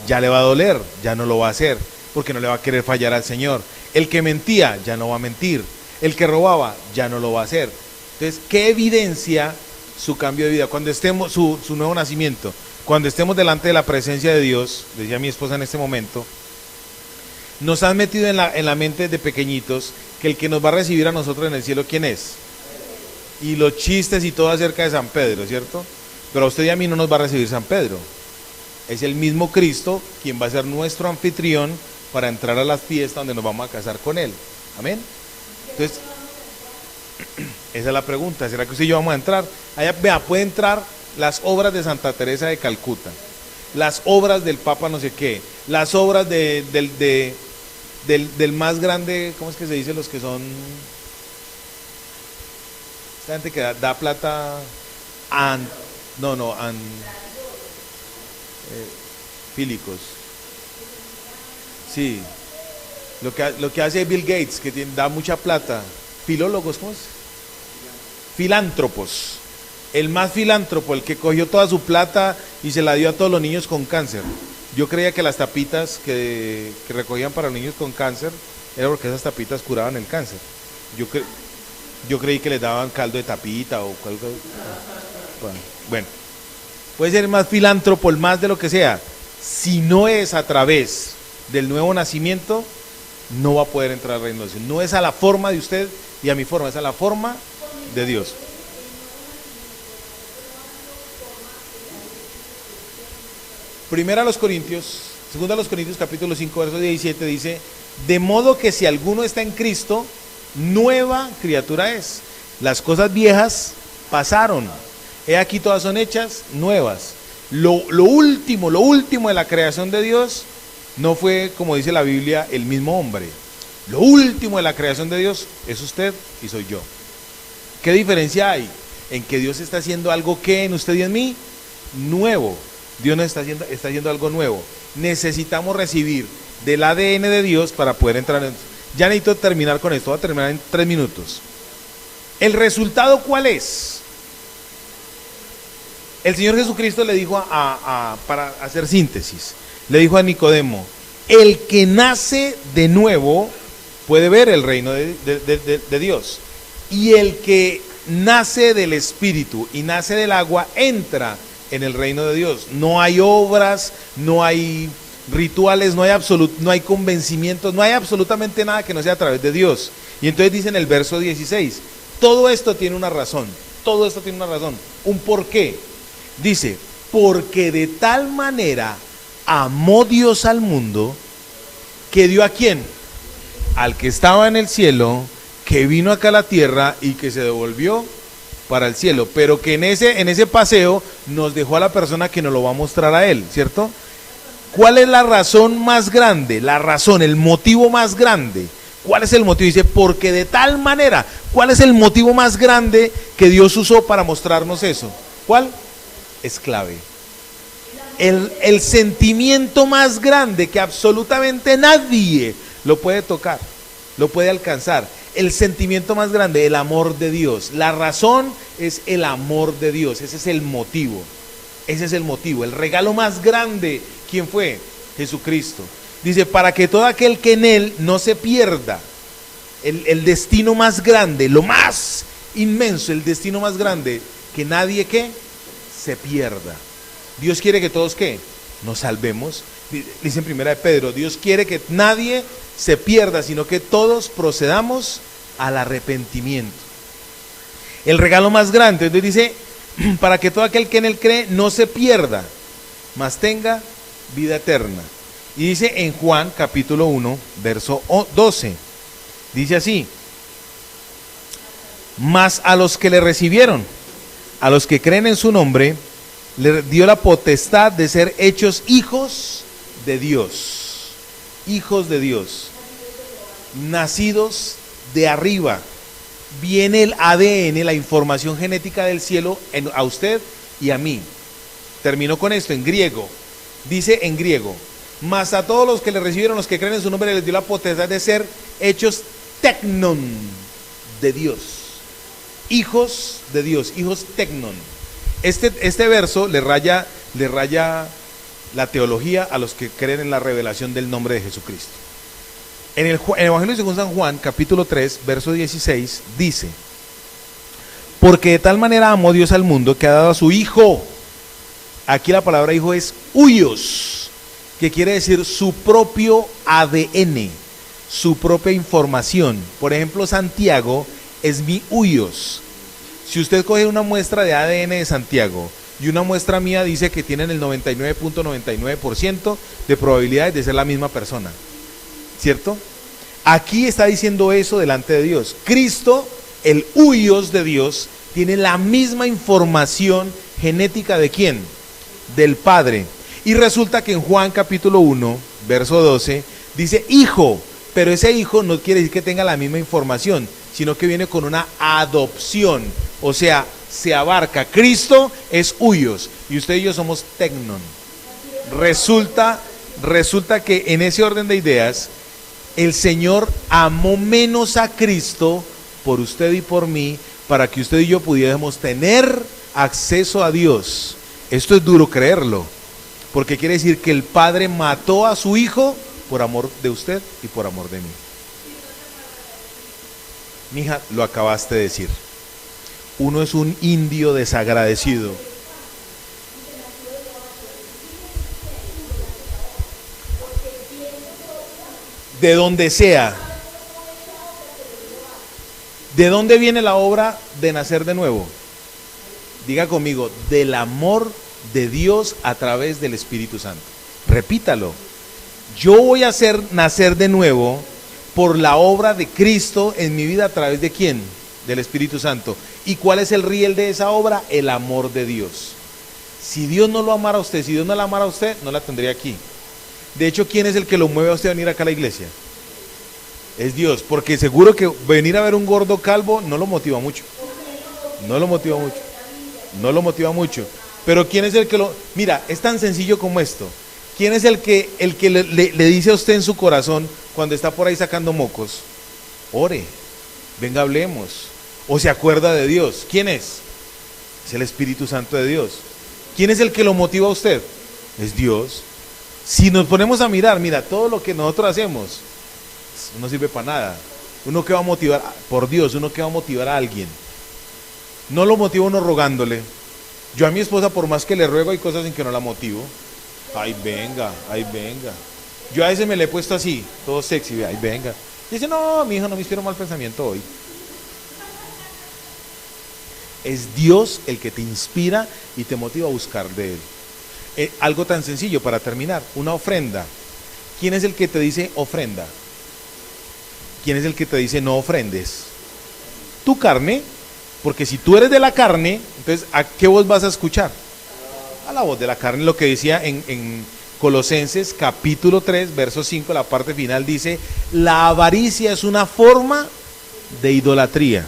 ya le va a doler, ya no lo va a hacer, porque no le va a querer fallar al Señor. El que mentía ya no va a mentir, el que robaba ya no lo va a hacer. Entonces, ¿qué evidencia su cambio de vida? Cuando estemos, su nuevo nacimiento, cuando estemos delante de la presencia de Dios, decía mi esposa en este momento, nos han metido en la mente de pequeñitos que el que nos va a recibir a nosotros en el cielo, ¿quién es? Y los chistes y todo acerca de San Pedro, ¿cierto? Pero a usted y a mí no nos va a recibir San Pedro. Es el mismo Cristo quien va a ser nuestro anfitrión para entrar a la fiesta donde nos vamos a casar con Él. Amén. Entonces, esa es la pregunta. ¿Será que usted y yo vamos a entrar? Allá, vea, puede entrar las obras de Santa Teresa de Calcuta, las obras del Papa no sé qué, las obras del más grande, ¿cómo es que se dice? Los que son... Esta gente que da plata... Fílicos. Sí. Lo que hace Bill Gates, que da mucha plata. Filólogos, ¿cómo es? Filántropos. El más filántropo, el que cogió toda su plata y se la dio a todos los niños con cáncer. Yo creía que las tapitas que recogían para los niños con cáncer era porque esas tapitas curaban el cáncer. Yo creí que les daban caldo de tapita o algo. Bueno. puede ser más filántropo, el más de lo que sea. Si no es a través del nuevo nacimiento, no va a poder entrar al reino de Dios. No es a la forma de usted y a mi forma, es a la forma de Dios. Primera a los Corintios, segunda a los Corintios capítulo 5, verso 17 dice: de modo que si alguno está en Cristo, nueva criatura es. Las cosas viejas pasaron, he aquí todas son hechas nuevas. Lo último de la creación de Dios no fue, como dice la Biblia, el mismo hombre. Lo último de la creación de Dios es usted y soy yo. ¿Qué diferencia hay? En que Dios está haciendo algo que en usted y en mí, nuevo. Dios nos está haciendo algo nuevo. Necesitamos recibir del ADN de Dios para poder entrar en... Ya necesito terminar con esto, voy a terminar en 3 minutos. ¿El resultado cuál es? El Señor Jesucristo le dijo para hacer síntesis, le dijo a Nicodemo: el que nace de nuevo puede ver el reino de Dios, y el que nace del Espíritu y nace del agua entra en el reino de Dios. No hay obras, no hay rituales, no hay convencimientos, no hay absolutamente nada que no sea a través de Dios. Y entonces dice en el verso 16, todo esto tiene una razón, un porqué. Dice: porque de tal manera amó Dios al mundo, que dio ¿a quién? Al que estaba en el cielo, que vino acá a la tierra y que se devolvió para el cielo, pero que en ese paseo nos dejó a la persona que nos lo va a mostrar a él, ¿cierto? ¿Cuál es la razón más grande? El motivo más grande. ¿Cuál es el motivo? Dice: porque de tal manera. ¿Cuál es el motivo más grande que Dios usó para mostrarnos eso? ¿Cuál? Es clave. El sentimiento más grande que absolutamente nadie lo puede tocar, lo puede alcanzar. El sentimiento más grande, el amor de Dios. La razón es el amor de Dios. Ese es el motivo. El regalo más grande, ¿quién fue? Jesucristo. Dice: para que todo aquel que en él no se pierda. El destino más grande, lo más inmenso, el destino más grande, que nadie ¿qué? Se pierda. Dios quiere que todos ¿qué? Nos salvemos. Dice en primera de Pedro: Dios quiere que nadie se pierda, sino que todos procedamos al arrepentimiento. El regalo más grande, entonces dice: para que todo aquel que en él cree no se pierda, mas tenga vida eterna. Y dice en Juan capítulo 1, verso 12, dice así: mas a los que le recibieron, a los que creen en su nombre, le dio la potestad de ser hechos hijos de Dios. Hijos de Dios, nacidos de arriba. Viene el ADN, la información genética del cielo a usted y a mí. Termino con esto en griego. Dice en griego: mas a todos los que le recibieron, los que creen en su nombre, les dio la potestad de ser hechos tecnon de Dios. Hijos de Dios, hijos tecnon. Este verso le raya la teología a los que creen en la revelación del nombre de Jesucristo. En el Evangelio según San Juan, capítulo 3, verso 16, dice: porque de tal manera amó Dios al mundo que ha dado a su Hijo. Aquí la palabra hijo es huios, que quiere decir su propio ADN, su propia información. Por ejemplo, Santiago es mi huios. Si usted coge una muestra de ADN de Santiago y una muestra mía, dice que tienen el 99.99% de probabilidades de ser la misma persona, ¿cierto? Aquí está diciendo eso delante de Dios. Cristo, el huios de Dios, tiene la misma información genética ¿de quién? Del Padre. Y resulta que en Juan capítulo 1, verso 12, dice hijo, pero ese hijo no quiere decir que tenga la misma información, sino que viene con una adopción. O sea, se abarca. Cristo es huios y usted y yo somos tecnon. Resulta que en ese orden de ideas, el Señor amó menos a Cristo por usted y por mí, para que usted y yo pudiéramos tener acceso a Dios. Esto es duro creerlo, porque quiere decir que el Padre mató a su Hijo por amor de usted y por amor de mí. Mija, lo acabaste de decir. Uno es un indio desagradecido. de donde sea. ¿De dónde viene la obra de nacer de nuevo? Diga conmigo, del amor de Dios a través del Espíritu Santo. Repítalo. Yo voy a hacer nacer de nuevo por la obra de Cristo en mi vida a través de ¿quién? Del Espíritu Santo. ¿Y cuál es el riel de esa obra? El amor de Dios. Si Dios no lo amara a usted, si Dios no la amara a usted, no la tendría aquí. De hecho, ¿quién es el que lo mueve a usted a venir acá a la iglesia? Es Dios, porque seguro que venir a ver un gordo calvo no lo motiva mucho. No lo motiva mucho. No lo motiva mucho. Pero ¿quién es el que lo...? Mira, es tan sencillo como esto. ¿Quién es el que le dice a usted en su corazón cuando está por ahí sacando mocos? Ore, venga, hablemos. O se acuerda de Dios. ¿Quién es? Es el Espíritu Santo de Dios. ¿Quién es el que lo motiva a usted? Es Dios. Si nos ponemos a mirar, mira, todo lo que nosotros hacemos no sirve para nada. Uno que va a motivar, por Dios, uno que va a motivar a alguien. No lo motiva uno rogándole. Yo a mi esposa, por más que le ruego, hay cosas en que no la motivo. Ay, venga, ay, venga. Yo a veces me le he puesto así, todo sexy, ay, venga. Y dice, no, mi hijo, no me inspiro mal pensamiento hoy. Es Dios el que te inspira y te motiva a buscar de Él. Algo tan sencillo para terminar, una ofrenda. ¿Quién es el que te dice ofrenda? ¿Quién es el que te dice no ofrendes? Tu carne, porque si tú eres de la carne, entonces ¿a qué voz vas a escuchar? A la voz de la carne, lo que decía en Colosenses capítulo 3, verso 5, la parte final dice, la avaricia es una forma de idolatría.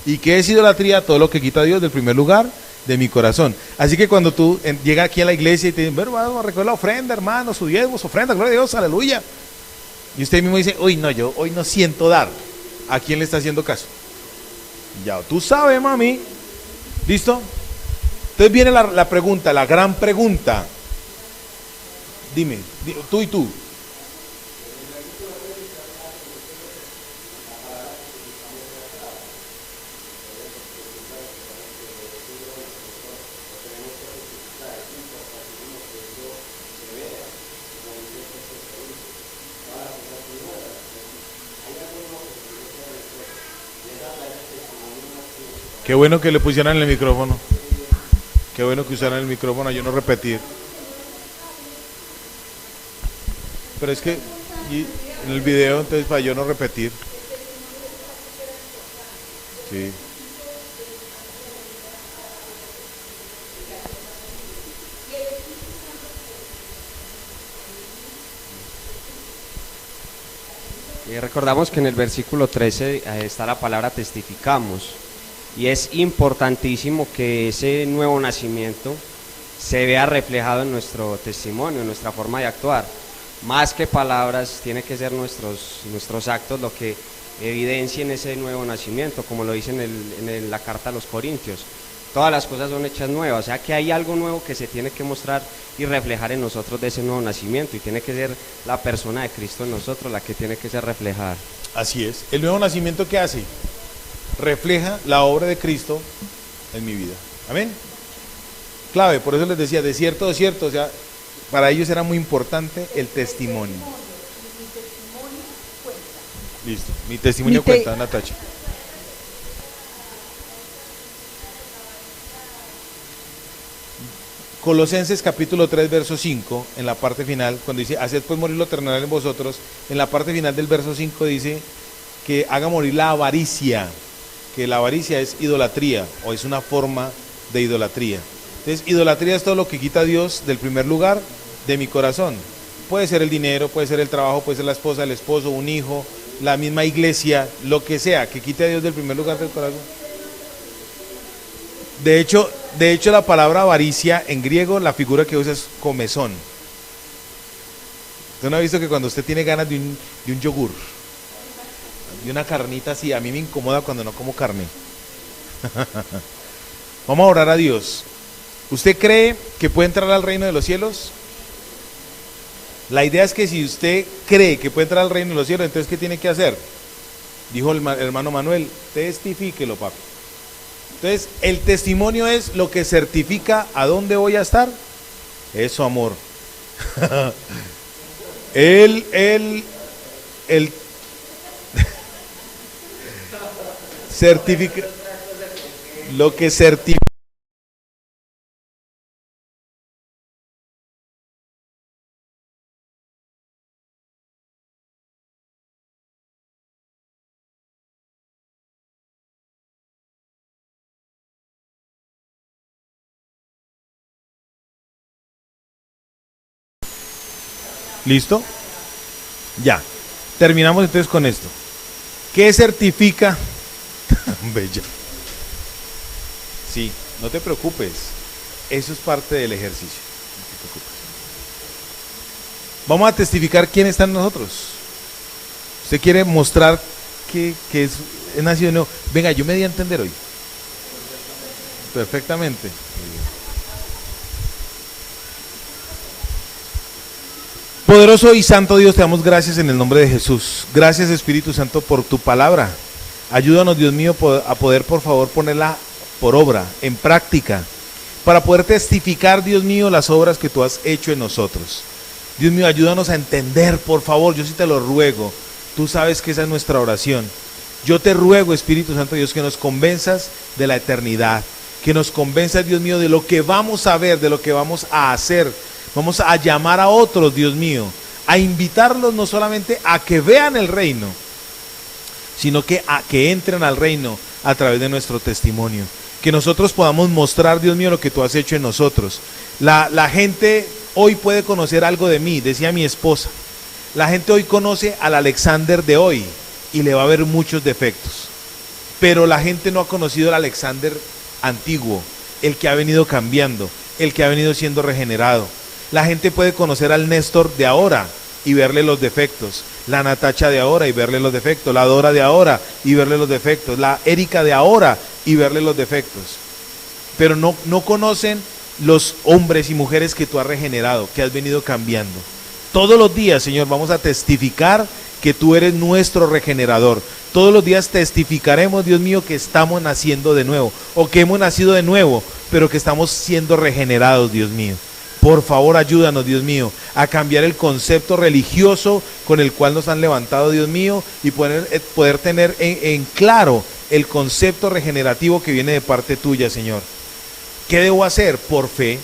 ¿Y qué es idolatría? Todo lo que quita a Dios del primer lugar de mi corazón. Así que cuando tú llegas aquí a la iglesia y te dicen, bueno, vamos a recoger la ofrenda, hermano, su diezmo, su ofrenda, gloria a Dios, aleluya. Y usted mismo dice, uy, no, yo hoy no siento dar. ¿A quién le está haciendo caso? Ya, tú sabes, mami. ¿Listo? Entonces viene la pregunta, la gran pregunta. Dime, tú y tú. Qué bueno que le pusieran el micrófono. Qué bueno que usaran el micrófono, yo no repetir. Pero es que en el video, entonces para yo no repetir. Sí. Y recordamos que en el versículo 13 está la palabra testificamos. Y es importantísimo que ese nuevo nacimiento se vea reflejado en nuestro testimonio, en nuestra forma de actuar. Más que palabras, tiene que ser nuestros actos lo que evidencien ese nuevo nacimiento, como lo dice en la carta a los Corintios. Todas las cosas son hechas nuevas, o sea que hay algo nuevo que se tiene que mostrar y reflejar en nosotros de ese nuevo nacimiento, y tiene que ser la persona de Cristo en nosotros la que tiene que ser reflejada. Así es. ¿El nuevo nacimiento qué hace? Refleja la obra de Cristo en mi vida. Amén. Clave, por eso les decía, de cierto, o sea, para ellos era muy importante el testimonio. Listo, mi testimonio cuenta, Natacha. Colosenses capítulo 3, verso 5, en la parte final, cuando dice, haced pues morir lo terrenal en vosotros, en la parte final del verso 5 dice que haga morir la avaricia, que la avaricia es idolatría, o es una forma de idolatría. Entonces, idolatría es todo lo que quita a Dios del primer lugar de mi corazón. Puede ser el dinero, puede ser el trabajo, puede ser la esposa, el esposo, un hijo, la misma iglesia, lo que sea, que quite a Dios del primer lugar del corazón. De hecho, la palabra avaricia en griego, la figura que usa es comezón. ¿Usted no ha visto que cuando usted tiene ganas de un yogur, de una carnita así, a mí me incomoda cuando no como carne? Vamos a orar a Dios. ¿Usted cree que puede entrar al reino de los cielos? La idea es que si usted cree que puede entrar al reino de los cielos, entonces ¿qué tiene que hacer? Dijo el hermano Manuel, testifíquelo, papi. Entonces, el testimonio es lo que certifica a dónde voy a estar. Eso, amor. el certifica, lo que certifica. ¿Listo? Ya. Terminamos entonces con esto. ¿Qué certifica? Bella. Sí, no te preocupes. Eso es parte del ejercicio. No te preocupes. Vamos a testificar quién está en nosotros. Usted quiere mostrar que es nacido de nuevo. Venga, yo me di a entender hoy. Perfectamente. Poderoso y santo Dios, te damos gracias en el nombre de Jesús. Gracias, Espíritu Santo, por tu palabra. Ayúdanos, Dios mío, a poder, por favor, ponerla por obra, en práctica, para poder testificar, Dios mío, las obras que tú has hecho en nosotros. Dios mío, ayúdanos a entender, por favor, yo sí te lo ruego. Tú sabes que esa es nuestra oración. Yo te ruego, Espíritu Santo Dios, que nos convenzas de la eternidad, que nos convenzas, Dios mío, de lo que vamos a ver, de lo que vamos a hacer. Vamos a llamar a otros, Dios mío, a invitarlos no solamente a que vean el reino, sino que a que entren al reino a través de nuestro testimonio. Que nosotros podamos mostrar, Dios mío, lo que tú has hecho en nosotros. La gente hoy puede conocer algo de mí, decía mi esposa. La gente hoy conoce al Alexander de hoy y le va a ver muchos defectos. Pero la gente no ha conocido al Alexander antiguo, el que ha venido cambiando, el que ha venido siendo regenerado. La gente puede conocer al Néstor de ahora y verle los defectos, la Natacha de ahora y verle los defectos, la Dora de ahora y verle los defectos, la Erika de ahora y verle los defectos. Pero no conocen los hombres y mujeres que tú has regenerado, que has venido cambiando. Todos los días, Señor, vamos a testificar que tú eres nuestro regenerador. Todos los días testificaremos, Dios mío, que estamos naciendo de nuevo, o que hemos nacido de nuevo, pero que estamos siendo regenerados, Dios mío. Por favor, ayúdanos, Dios mío, a cambiar el concepto religioso con el cual nos han levantado, Dios mío, y poder tener en claro el concepto regenerativo que viene de parte tuya, Señor. ¿Qué debo hacer? Por fe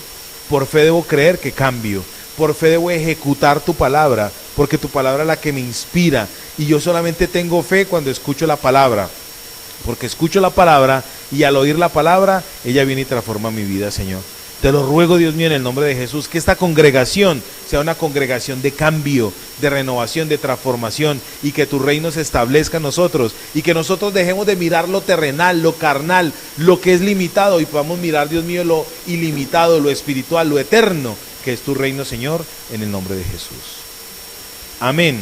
debo creer que cambio, por fe debo ejecutar tu palabra, porque tu palabra es la que me inspira, y yo solamente tengo fe cuando escucho la palabra, porque escucho la palabra, y al oír la palabra, ella viene y transforma mi vida, Señor. Te lo ruego, Dios mío, en el nombre de Jesús, que esta congregación sea una congregación de cambio, de renovación, de transformación, y que tu reino se establezca en nosotros, y que nosotros dejemos de mirar lo terrenal, lo carnal, lo que es limitado, y podamos mirar, Dios mío, lo ilimitado, lo espiritual, lo eterno, que es tu reino, Señor, en el nombre de Jesús. Amén.